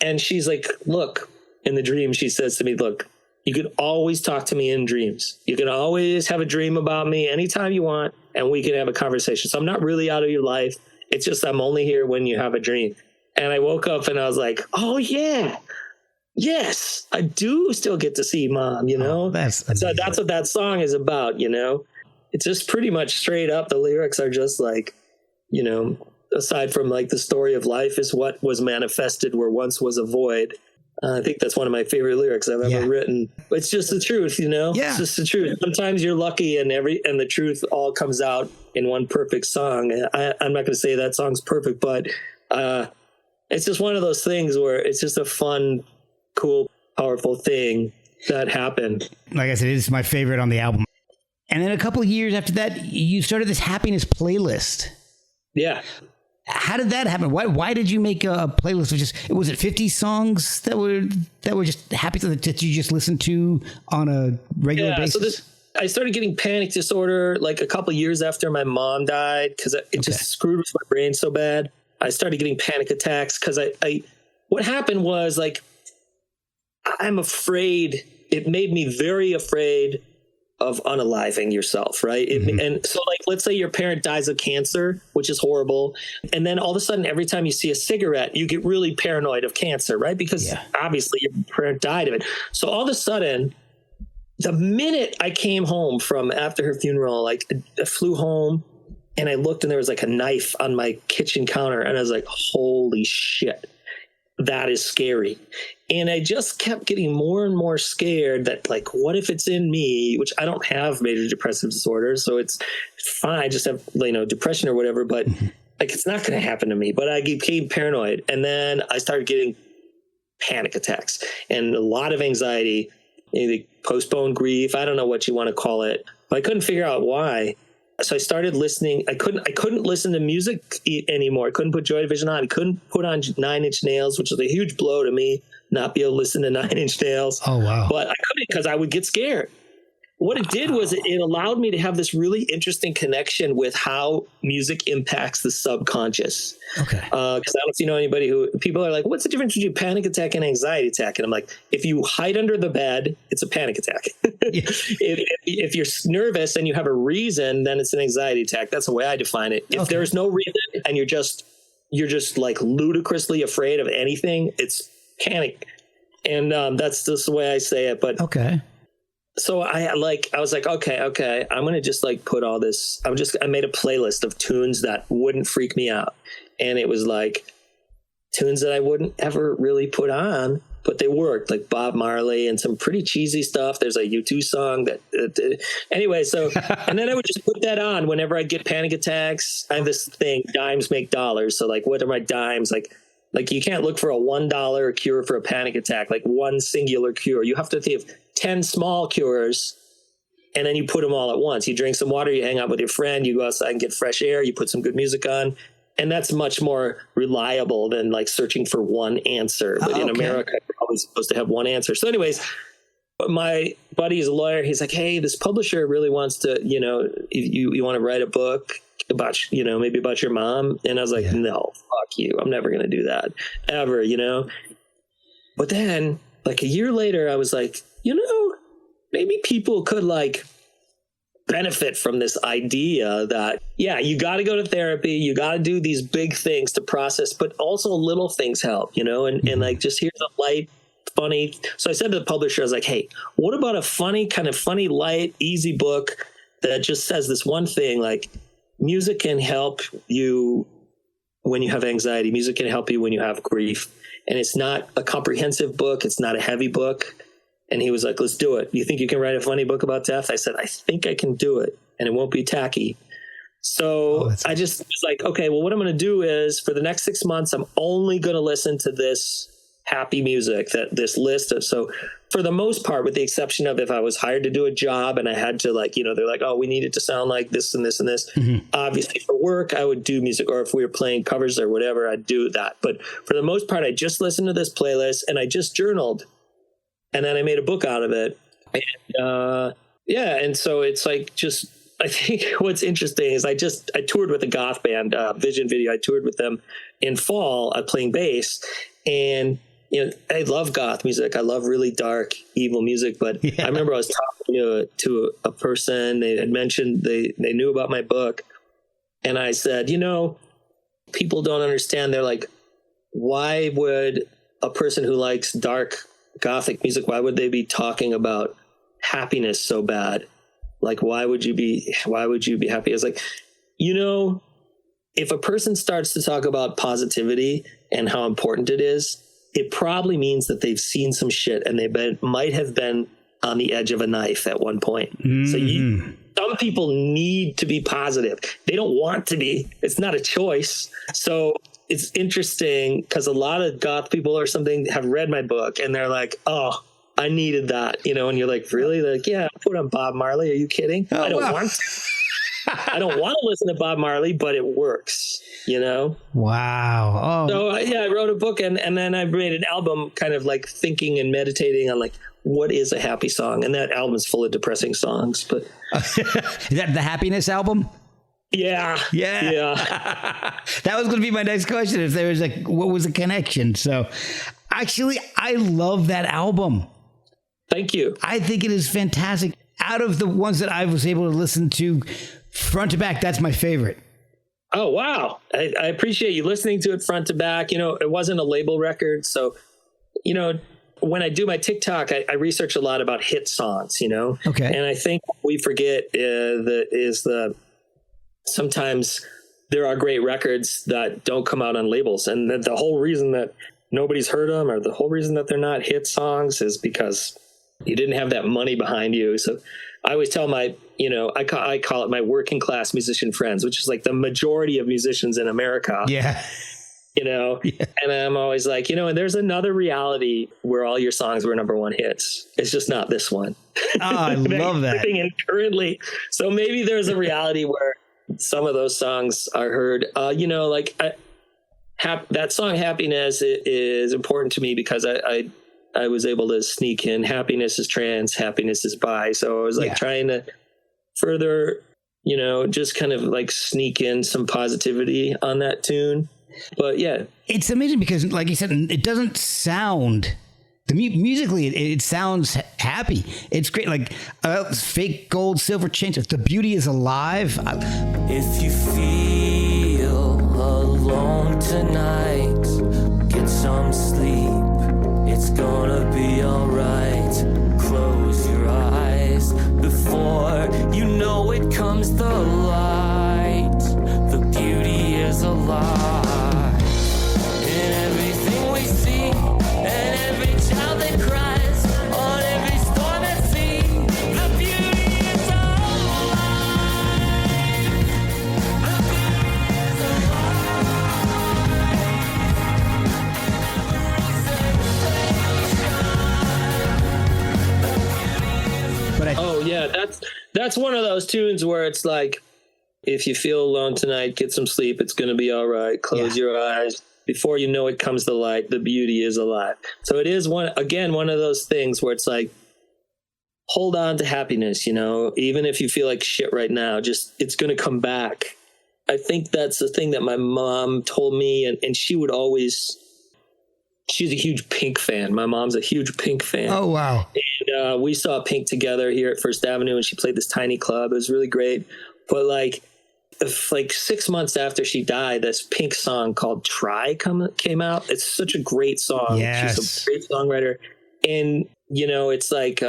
And she's like, look, in the dream, she says to me, look, you can always talk to me in dreams. You can always have a dream about me anytime you want, and we can have a conversation. So I'm not really out of your life. It's just, I'm only here when you have a dream. And I woke up and I was like, oh yeah. Yes, I do still get to see Mom, Oh, that's what that song is about, It's just pretty much straight up. The lyrics are just like, aside from like the story of life is what was manifested where once was a void. I think that's one of my favorite lyrics I've ever written. It's just the truth, you know? Yeah. It's just the truth. Sometimes you're lucky and the truth all comes out in one perfect song. I'm not going to say that song's perfect, but it's just one of those things where it's just a fun, cool, powerful thing that happened. Like I said, it's my favorite on the album. And then a couple of years after that, you started this happiness playlist. Yeah. How did that happen? Why did you make a playlist of was it 50 songs that were just happy that you just listened to on a regular basis? So I started getting panic disorder like a couple of years after my mom died because it just screwed with my brain so bad. I started getting panic attacks because what happened was like, I'm afraid. It made me very afraid of unaliving yourself, right? And so like, let's say your parent dies of cancer, which is horrible. And then all of a sudden, every time you see a cigarette, you get really paranoid of cancer, right? Because obviously your parent died of it. So all of a sudden, the minute I came home from after her funeral, like I flew home and I looked and there was like a knife on my kitchen counter. And I was like, holy shit, that is scary. And I just kept getting more and more scared that like, what if it's in me, which I don't have major depressive disorder. So it's fine. I just have, depression or whatever, but like, it's not going to happen to me, but I became paranoid. And then I started getting panic attacks and a lot of anxiety, postponed grief. I don't know what you want to call it, but I couldn't figure out why. So I started listening. I couldn't listen to music anymore. I couldn't put Joy Division on. I couldn't put on 9 Inch Nails, which was a huge blow to me, not be able to listen to 9 Inch Nails. Oh, wow. But I couldn't because I would get scared. What it did was it allowed me to have this really interesting connection with how music impacts the subconscious. Okay. Because I don't know if you know anybody who people are like, what's the difference between panic attack and anxiety attack? And I'm like, if you hide under the bed, it's a panic attack. If you're nervous and you have a reason, then it's an anxiety attack. That's the way I define it. If there's no reason and you're just like ludicrously afraid of anything, it's panic. And that's just the way I say it. But okay. So I was like, okay, I'm going to just like put all this, I made a playlist of tunes that wouldn't freak me out. And it was like tunes that I wouldn't ever really put on, but they worked, like Bob Marley and some pretty cheesy stuff. There's a U2 song that anyway. So, and then I would just put that on whenever I get panic attacks. I have this thing, dimes make dollars. So like, what are my dimes? Like you can't look for a $1 cure for a panic attack, like one singular cure. You have to have 10 small cures and then you put them all at once. You drink some water, you hang out with your friend, you go outside and get fresh air, you put some good music on. And that's much more reliable than like searching for one answer. But in America, you're always supposed to have one answer. So anyways, my buddy is a lawyer. He's like, hey, this publisher really wants to, you want to write a book about, maybe about your mom. And I was like, no, fuck you. I'm never going to do that ever, But then like a year later, I was like, maybe people could like benefit from this idea that, you got to go to therapy. You got to do these big things to process, but also little things help, and like, just here's a light, funny. So I said to the publisher, I was like, hey, what about a funny, light, easy book that just says this one thing, like music can help you when you have anxiety. Music can help you when you have grief. And it's not a comprehensive book. It's not a heavy book. And he was like, let's do it. You think you can write a funny book about death? I said, I think I can do it. And it won't be tacky. So I just was like, okay, well, what I'm going to do is for the next 6 months, I'm only going to listen to this happy music, this list of, so for the most part, with the exception of if I was hired to do a job and I had to like, they're like, oh, we need it to sound like this and this and this. Obviously for work, I would do music, or if we were playing covers or whatever, I'd do that. But for the most part, I just listened to this playlist and I just journaled. And then I made a book out of it. And, and so it's like, I think what's interesting is I toured with a goth band, Vision Video. I toured with them in fall playing bass. And, I love goth music. I love really dark, evil music. But I remember I was talking to a person. They had mentioned they knew about my book. And I said, people don't understand. They're like, why would a person who likes dark Gothic music, why would they be talking about happiness so bad? Like, why would you be happy? It's like, if a person starts to talk about positivity and how important it is, it probably means that they've seen some shit and might have been on the edge of a knife at one point. So some people need to be positive. They don't want to be. It's not a choice. So it's interesting because a lot of goth people or something have read my book and they're like, oh, I needed that, and you're like, really? They're like, yeah, put on Bob Marley. Are you kidding? I don't want to. I don't want to listen to Bob Marley, but it works, Wow. Oh. So I wrote a book and then I made an album kind of like thinking and meditating on like, what is a happy song? And that album is full of depressing songs, but is that the happiness album? Yeah. That was going to be my next question. If there was what was the connection? So actually, I love that album. Thank you. I think it is fantastic. Out of the ones that I was able to listen to front to back, that's my favorite. Oh, wow. I appreciate you listening to it front to back. It wasn't a label record. So, when I do my TikTok, I research a lot about hit songs, Okay. And I think what we forget is sometimes there are great records that don't come out on labels. And the whole reason that nobody's heard them or the whole reason that they're not hit songs is because you didn't have that money behind you. So I always tell I call it my working class musician friends, which is like the majority of musicians in America. Yeah. And I'm always like, and there's another reality where all your songs were number one hits. It's just not this one. Oh, I love that. Currently. So maybe there's a reality where some of those songs are heard, that song Happiness is important to me because I was able to sneak in happiness is trans, happiness is bi. So I was trying to further, just kind of like sneak in some positivity on that tune. But yeah, it's amazing because like you said, it doesn't sound musically, it sounds happy. It's great. Like fake gold, silver chains. The beauty is alive. If you feel alone tonight, get some sleep. It's gonna be alright. Close your eyes before you know it comes the light. The beauty is alive in everything we see, and every child that cries, on every storm at sea. The beauty is alive. The beauty is that's one of those tunes where it's like, if you feel alone tonight, get some sleep. It's going to be all right. Close your eyes. Before you know it comes the light. The beauty is alive. So it is one of those things where it's like, hold on to happiness, even if you feel like shit right now, it's going to come back. I think that's the thing that my mom told me. And she would always, she's a huge Pink fan. My mom's a huge Pink fan. Oh, wow. And we saw Pink together here at First Avenue, and she played this tiny club. It was really great. But like 6 months after she died, this Pink song called Try came out. It's such a great song. Yes. She's a great songwriter. And, it's like,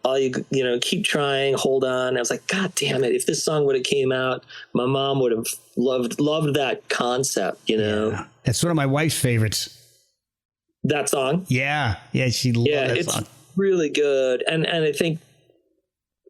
all you keep trying, hold on. I was like, God damn it. If this song would have came out, my mom would have loved that concept, Yeah. That's one of my wife's favorites. That song? Yeah. She loved that song. It's really good. And I think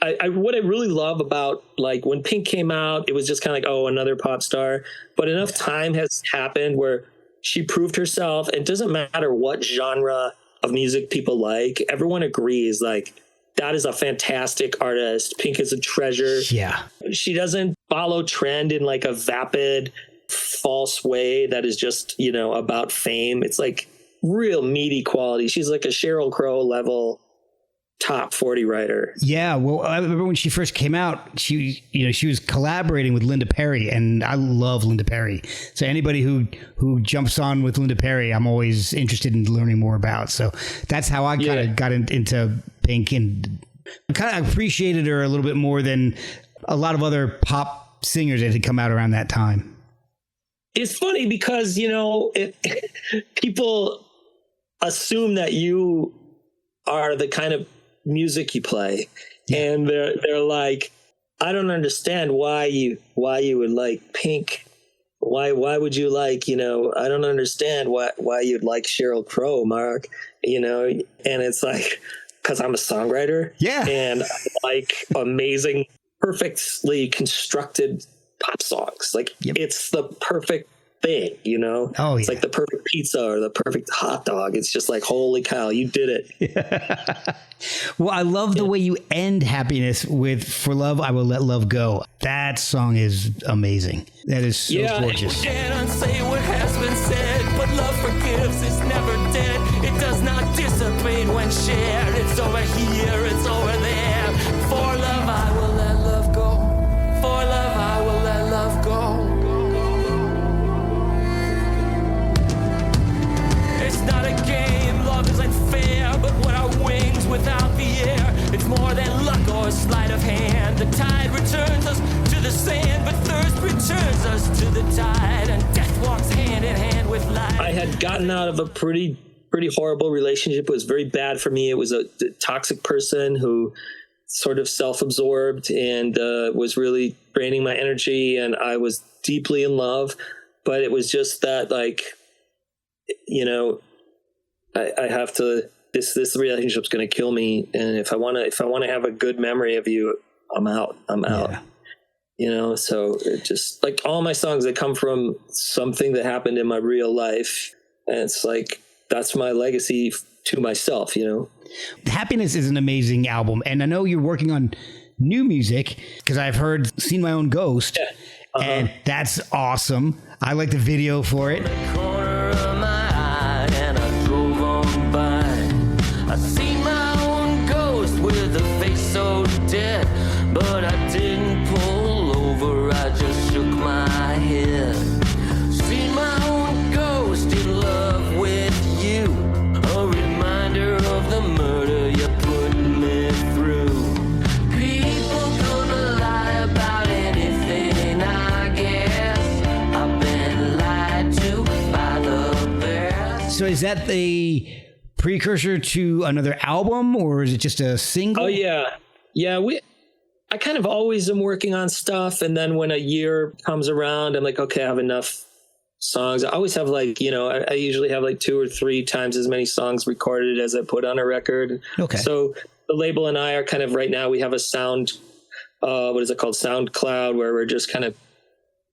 what I really love about, like, when Pink came out, it was just kind of like, oh, another pop star. But enough time has happened where she proved herself. It doesn't matter what genre of music people like. Everyone agrees, like, that is a fantastic artist. Pink is a treasure. Yeah. She doesn't follow trend in like a vapid, false way that is just, about fame. It's like real meaty quality. She's like a Sheryl Crow level top 40 writer. Yeah, well, I remember when she first came out, she was collaborating with Linda Perry, and I love Linda Perry. So anybody who jumps on with Linda Perry, I'm always interested in learning more about. So that's how I kind of got into Pink, and kind of appreciated her a little bit more than a lot of other pop singers that had come out around that time. It's funny because, people assume that you are the kind of music you play, and they're like, I don't understand why you would like Pink why would you like, I don't understand why you'd like Sheryl Crow, Mark, and it's like, because I'm a songwriter. Yeah. And I like amazing, perfectly constructed pop songs. Like, it's the perfect thing, Oh, it's like the perfect pizza or the perfect hot dog. It's just like, holy cow, you did it. Yeah. Well, I love the way you end Happiness with "For Love I Will Let Love Go." That song is amazing. That is so gorgeous. Can't unsay what has been said, but love forgives, it's never dead. It does not dissipate when shared. It's over here, it's over there. For love I will let love go. For love I will let love go. It's not a game, love isn't fair, but what are wings without the air? It's more than luck or a sleight of hand. The tide returns us to the sand, but thirst returns us to the tide, and death walks hand in hand with life. I had gotten out of a pretty horrible relationship. It was very bad for me. It was a toxic person who sort of self-absorbed and was really draining my energy, and I was deeply in love, but it was just that, like, I have to, this relationship's going to kill me. And if I want to have a good memory of you, I'm out. Yeah. So it just, like, all my songs, they come from something that happened in my real life. And it's like, that's my legacy to myself, Happiness is an amazing album. And I know you're working on new music because I've seen My Own Ghost. Yeah. Uh-huh. And that's awesome. I like the video for it. But I didn't pull over, I just shook my head. Seen my own ghost in love with you, a reminder of the murder you put me through. People gonna lie about anything, I guess. I've been lied to by the best. So is that the precursor to another album, or is it just a single? Oh, yeah. Yeah, I kind of always am working on stuff, and then when a year comes around, I'm like, okay, I have enough songs. I always have, like, I usually have like 2 or 3 times as many songs recorded as I put on a record. Okay. So the label and I are kind of, right now we have a what is it called? SoundCloud, where we're just kind of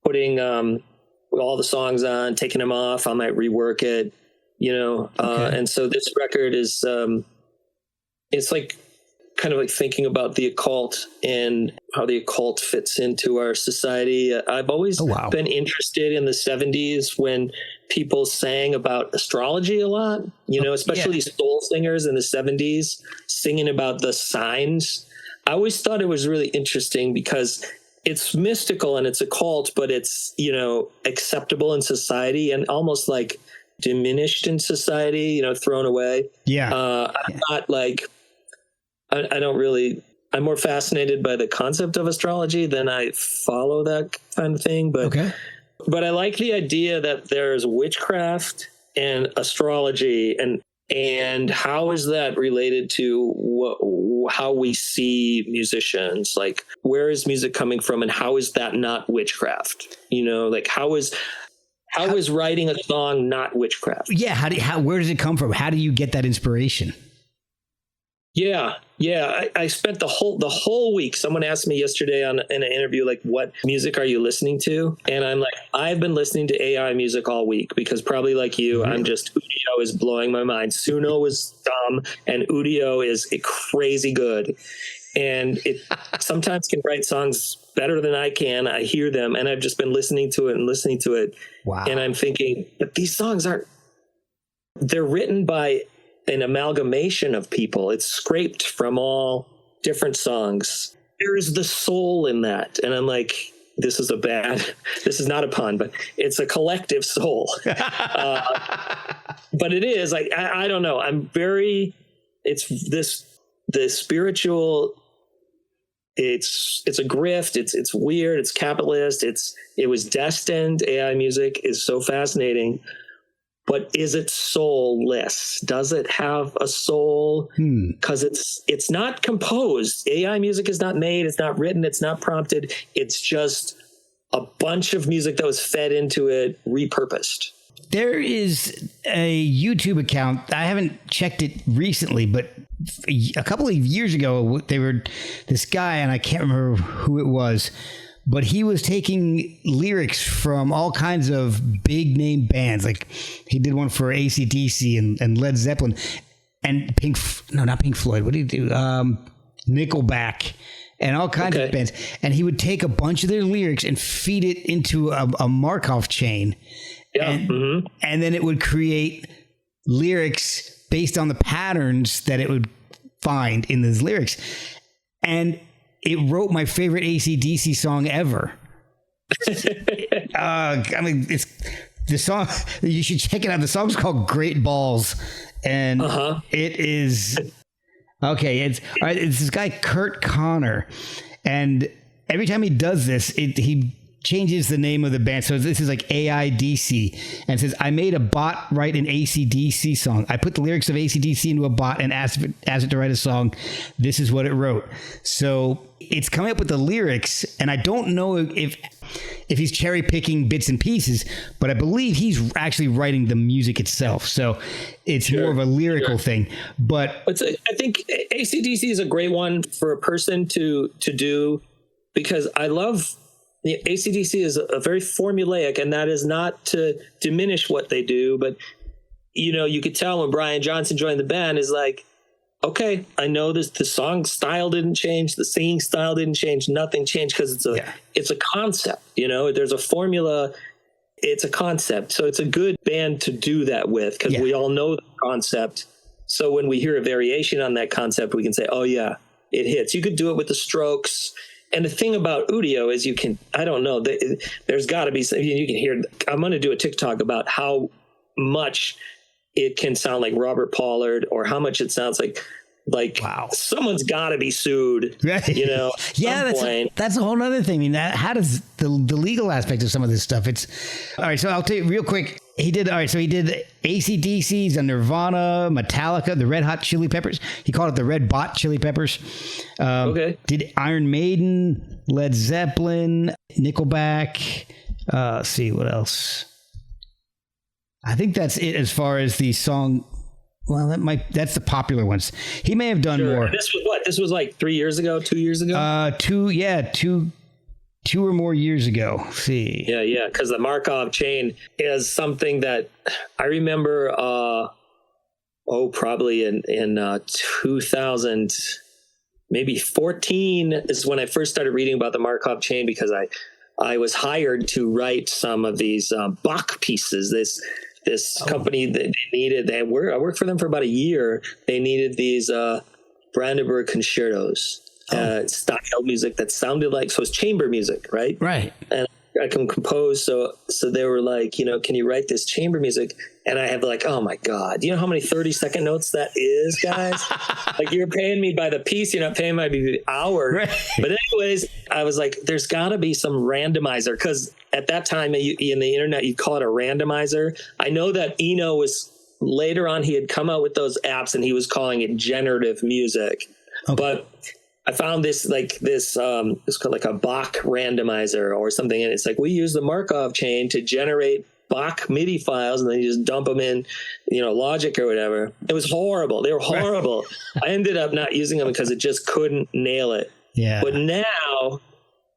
putting all the songs on, taking them off. I might rework it, okay. And so this record is, it's like, kind of like thinking about the occult and how the occult fits into our society. I've always been interested in the 70s when people sang about astrology a lot, especially these soul singers in the 70s singing about the signs. I always thought it was really interesting because it's mystical and it's occult, but it's, acceptable in society and almost like diminished in society, thrown away. Yeah. I'm not like, I don't really, I'm more fascinated by the concept of astrology than I follow that kind of thing. But, but I like the idea that there's witchcraft and astrology, and how is that related to how we see musicians? Like, where is music coming from, and how is that not witchcraft? Like, how is writing a song not witchcraft? Yeah. Where does it come from? How do you get that inspiration? Yeah. I spent the whole week. Someone asked me yesterday in an interview, like, what music are you listening to? And I'm like, I've been listening to AI music all week because, probably like you, I'm just, Udio is blowing my mind. Suno is dumb and Udio is crazy good. And it sometimes can write songs better than I can. I hear them, and I've just been listening to it. Wow. And I'm thinking, but these songs they're written by an amalgamation of people. It's scraped from all different songs. There's the soul in that. And I'm like, this is not a pun, but it's a collective soul. But it is like, I don't know. It's the spiritual, it's a grift. It's weird. It's capitalist. It was destined. AI music is so fascinating. But is it soulless? Does it have a soul? Because it's not composed. AI music is not made. It's not written. It's not prompted. It's just a bunch of music that was fed into it repurposed. There is a YouTube account. I haven't checked it recently, but a couple of years ago, this guy, and I can't remember who it was, but he was taking lyrics from all kinds of big name bands. Like he did one for AC/DC and Led Zeppelin and not Pink Floyd. What did he do? Nickelback and all kinds of bands. And he would take a bunch of their lyrics and feed it into a Markov chain. Yeah. And then it would create lyrics based on the patterns that it would find in those lyrics. And it wrote my favorite AC/DC song ever. I mean, it's the song. You should check it out. The song's called "Great Balls," and it is okay. It's this guy Kurt Connor, and every time he does this, he changes the name of the band. So this is like AIDC, and says, I made a bot write an AC/DC song. I put the lyrics of AC/DC into a bot and asked it to write a song. This is what it wrote. So it's coming up with the lyrics, and I don't know if he's cherry picking bits and pieces, but I believe he's actually writing the music itself. So it's more of a lyrical thing. But I think AC/DC is a great one for a person to do, because I love AC/DC is a very formulaic, and that is not to diminish what they do, but you could tell when Brian Johnson joined the band is like, okay, I know the song style didn't change, the singing style didn't change, nothing changed, because it's a concept. There's a formula, it's a concept, so it's a good band to do that with, because we all know the concept. So when we hear a variation on that concept, we can say, oh yeah, it hits. You could do it with the Strokes. And the thing about Udio is there's got to be something you can hear. I'm going to do a TikTok about how much it can sound like Robert Pollard, or how much it sounds like wow, someone's got to be sued. Right. That's a whole other thing. I mean, how does the legal aspect of some of this stuff? It's all right. So I'll tell you real quick. He did AC/DC's and Nirvana, Metallica, the Red Hot Chili Peppers. He called it the Red Bot Chili Peppers. Did Iron Maiden, Led Zeppelin, Nickelback. Let's see what else. I think that's it as far as the song. Well, that's the popular ones. He may have done more. This was what? This was like 3 years ago, 2 years ago? Two or more years ago. Let's see. Yeah. Because the Markov chain is something that I remember, probably in 2000, maybe 14 is when I first started reading about the Markov chain, because I was hired to write some of these Bach pieces. This company that I worked for them for about a year. They needed these Brandenburg concertos. Style music that sounded like, so it's chamber music, right? And I can compose, so they were like, can you write this chamber music? And I have like, oh my god, do you know how many 30-second notes that is, guys? Like, you're paying me by the piece, you're not paying me by the hour. Right. But anyways, I was like, there's got to be some randomizer, because at that time in the internet you call it a randomizer. I know that Eno was later on, he had come out with those apps and he was calling it generative music. But I found it's called like a Bach randomizer or something. And it's like, we use the Markov chain to generate Bach MIDI files, and then you just dump them in, Logic or whatever. It was horrible. They were horrible. I ended up not using them because it just couldn't nail it. Yeah. But now,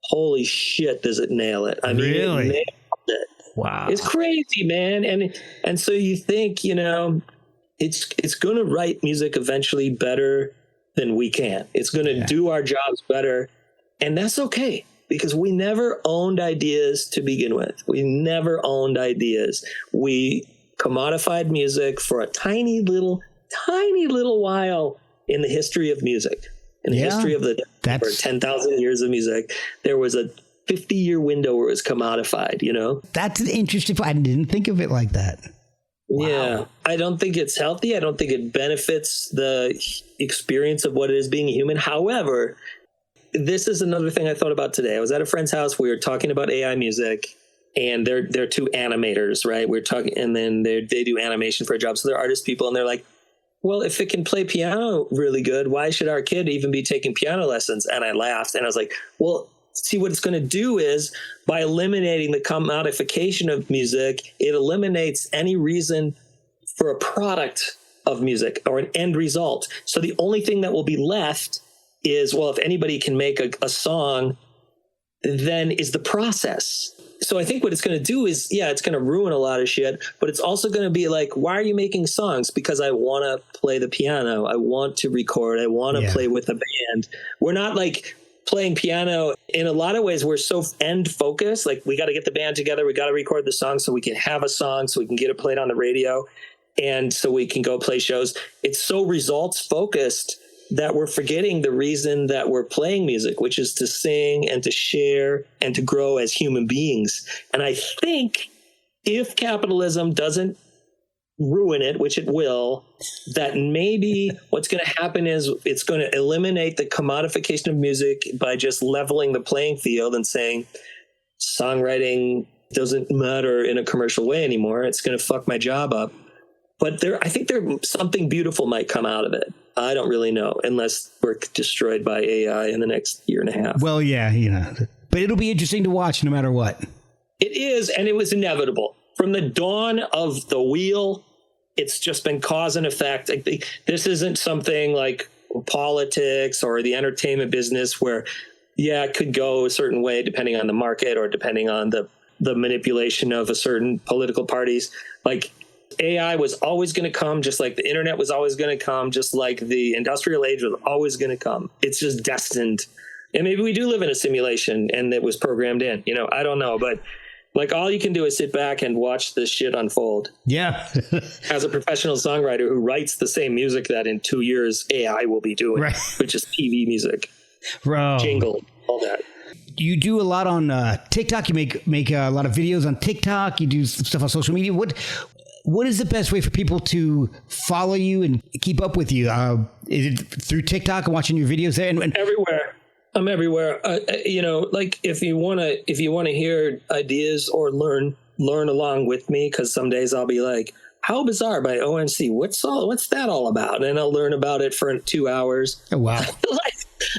holy shit, does it nail it? I mean, really? It nailed it. Wow. It's crazy, man. And so you think, it's going to write music eventually better than we can. It's going to do our jobs better. And that's okay, because we never owned ideas to begin with. We never owned ideas. We commodified music for a tiny little while in the history of music. In the history of for 10,000 years of music, there was a 50-year window where it was commodified, That's an interesting point. I didn't think of it like that. Wow. Yeah, I don't think it's healthy. I don't think it benefits the experience of what it is being a human. However, this is another thing I thought about today. I was at a friend's house. We were talking about AI music, and they're two animators, right? We're talking, and then they do animation for a job. So they're artist people, and they're like, well, if it can play piano really good, why should our kid even be taking piano lessons? And I laughed, and I was like, well, see, what it's going to do is, by eliminating the commodification of music, it eliminates any reason for a product of music or an end result. So the only thing that will be left is, well, if anybody can make a song, then is the process. So I think what it's going to do is, yeah, it's going to ruin a lot of shit, but it's also going to be like, why are you making songs? Because I want to play the piano. I want to record. I want to play with a band. We're not like playing piano. In a lot of ways, we're so end focused. Like, we got to get the band together. We got to record the song so we can have a song, so we can get it played on the radio, and so we can go play shows. It's so results focused that we're forgetting the reason that we're playing music, which is to sing and to share and to grow as human beings. And I think if capitalism doesn't ruin it, which it will, that maybe what's going to happen is it's going to eliminate the commodification of music by just leveling the playing field and saying songwriting doesn't matter in a commercial way anymore. It's going to fuck my job up. But I think something beautiful might come out of it. I don't really know, unless we're destroyed by AI in the next year and a half. Well, yeah, but it'll be interesting to watch no matter what. It is, and it was inevitable. From the dawn of the wheel, it's just been cause and effect. This isn't something like politics or the entertainment business where, yeah, it could go a certain way depending on the market or depending on the manipulation of a certain political parties. Like, AI was always going to come, just like the internet was always going to come, just like the industrial age was always going to come. It's just destined. And maybe we do live in a simulation and it was programmed in, I don't know. But like, all you can do is sit back and watch this shit unfold. Yeah. As a professional songwriter who writes the same music that in 2 years AI will be doing, right, which is TV music, jingle, all that. You do a lot on TikTok. You make a lot of videos on TikTok. You do stuff on social media. What is the best way for people to follow you and keep up with you? Is it through TikTok and watching your videos there? And everywhere. I'm everywhere. Like, if you want to hear ideas or learn along with me, because some days I'll be like, How Bizarre by ONC. What's that all about? And I'll learn about it for 2 hours. Oh, wow.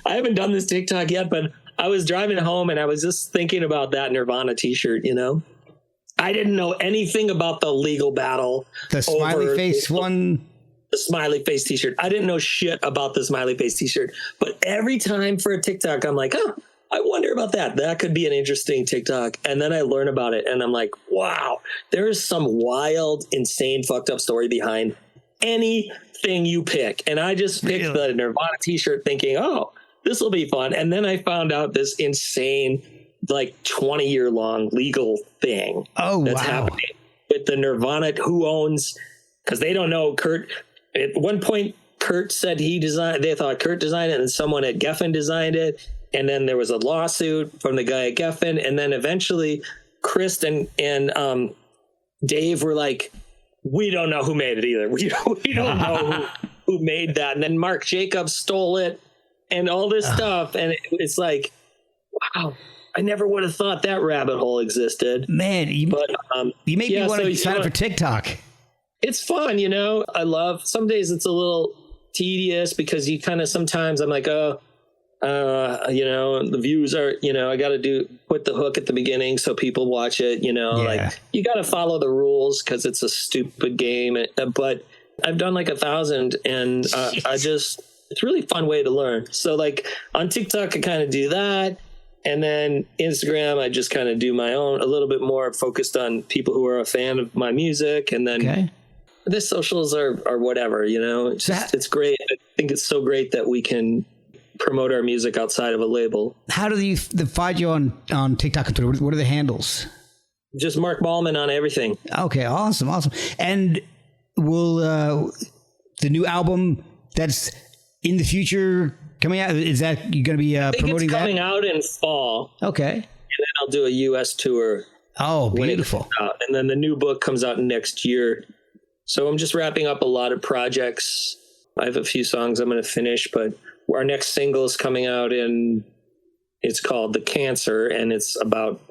I haven't done this TikTok yet, but I was driving home and I was just thinking about that Nirvana t-shirt, I didn't know anything about the legal battle. The smiley face one? The smiley face t-shirt. I didn't know shit about the smiley face t-shirt. But every time for a TikTok, I'm like, I wonder about that. That could be an interesting TikTok. And then I learn about it and I'm like, wow, there is some wild, insane, fucked up story behind anything you pick. And I just picked the Nirvana t-shirt thinking, oh, this will be fun. And then I found out this insane, like 20-year-long legal thing that's happening with the Nirvana, who owns, because they don't know Kurt. At one point, Kurt said they thought Kurt designed it, and someone at Geffen designed it. And then there was a lawsuit from the guy at Geffen. And then eventually Chris and Dave were like, we don't know who made it either. We don't know who made that. And then Mark Jacobs stole it and all this stuff. And it's like, wow. I never would have thought that rabbit hole existed. Man, you made me want to sign up for TikTok. It's fun, I love, some days it's a little tedious because you kind of, sometimes I'm like, the views are, I got to put the hook at the beginning so people watch it, like you got to follow the rules because it's a stupid game. But I've done like 1,000 and it's really fun way to learn. So like on TikTok, I kind of do that. And then Instagram, I just kind of do my own, a little bit more focused on people who are a fan of my music. And then the socials are whatever, it's great. I think it's so great that we can promote our music outside of a label. How do you find you on TikTok and Twitter? What are the handles? Just Mark Mallman on everything. Okay, awesome. And will the new album that's in the future coming out, is that you're going to be promoting that? It's coming out in fall. Okay. And then I'll do a U.S. tour. Oh, beautiful. And then the new book comes out next year. So I'm just wrapping up a lot of projects. I have a few songs I'm going to finish, but our next single is coming out it's called The Cancer, and it's about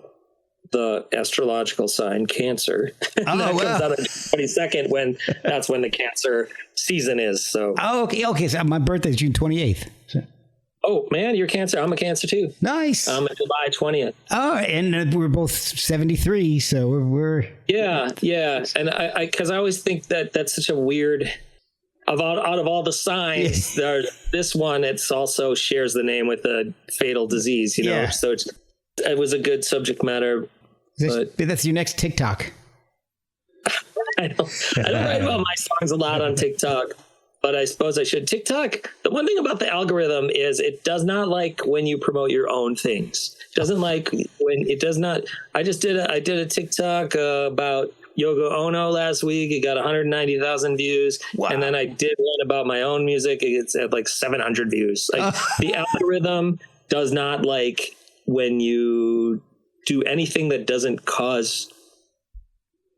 the astrological sign Cancer. That comes out on the 22nd that's when the Cancer season is. So okay. So my birthday is June 28th. So. Oh man, you're Cancer. I'm a Cancer too. Nice. I'm a July 20th. Oh, and we're both 73, so we're. Yeah. And I because I always think that that's such a weird. Out of all the signs, this one it's also shares the name with a fatal disease. You know, so it was a good subject matter. That's your next TikTok. I don't write about my songs a lot on TikTok. But I suppose I should. TikTok, the one thing about the algorithm is it does not like when you promote your own things. It doesn't like when it does not. I did a TikTok about Yoko Ono last week. It got 190,000 views. Wow. And then I did one about my own music. It's at like 700 views. Like the algorithm does not like when you do anything that doesn't cause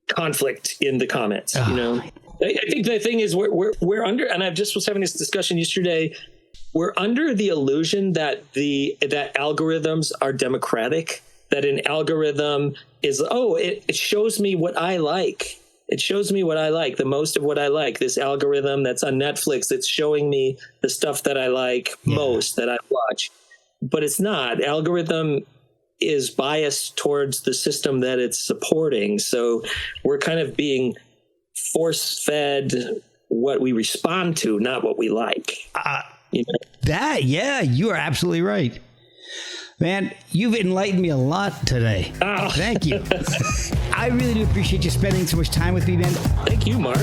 conflict in the comments, you know? I think the thing is we're under, and I just was having this discussion yesterday. We're under the illusion that that algorithms are democratic. That an algorithm is it shows me what I like. It shows me what I like, the most of what I like. This algorithm that's on Netflix that's showing me the stuff that I like most that I watch, but it's not. Algorithm is biased towards the system that it's supporting. So we're kind of being force-fed what we respond to, not what we like. You know? You are absolutely right. Man, you've enlightened me a lot today. Thank you. I really do appreciate you spending so much time with me, man. Thank you, Mark.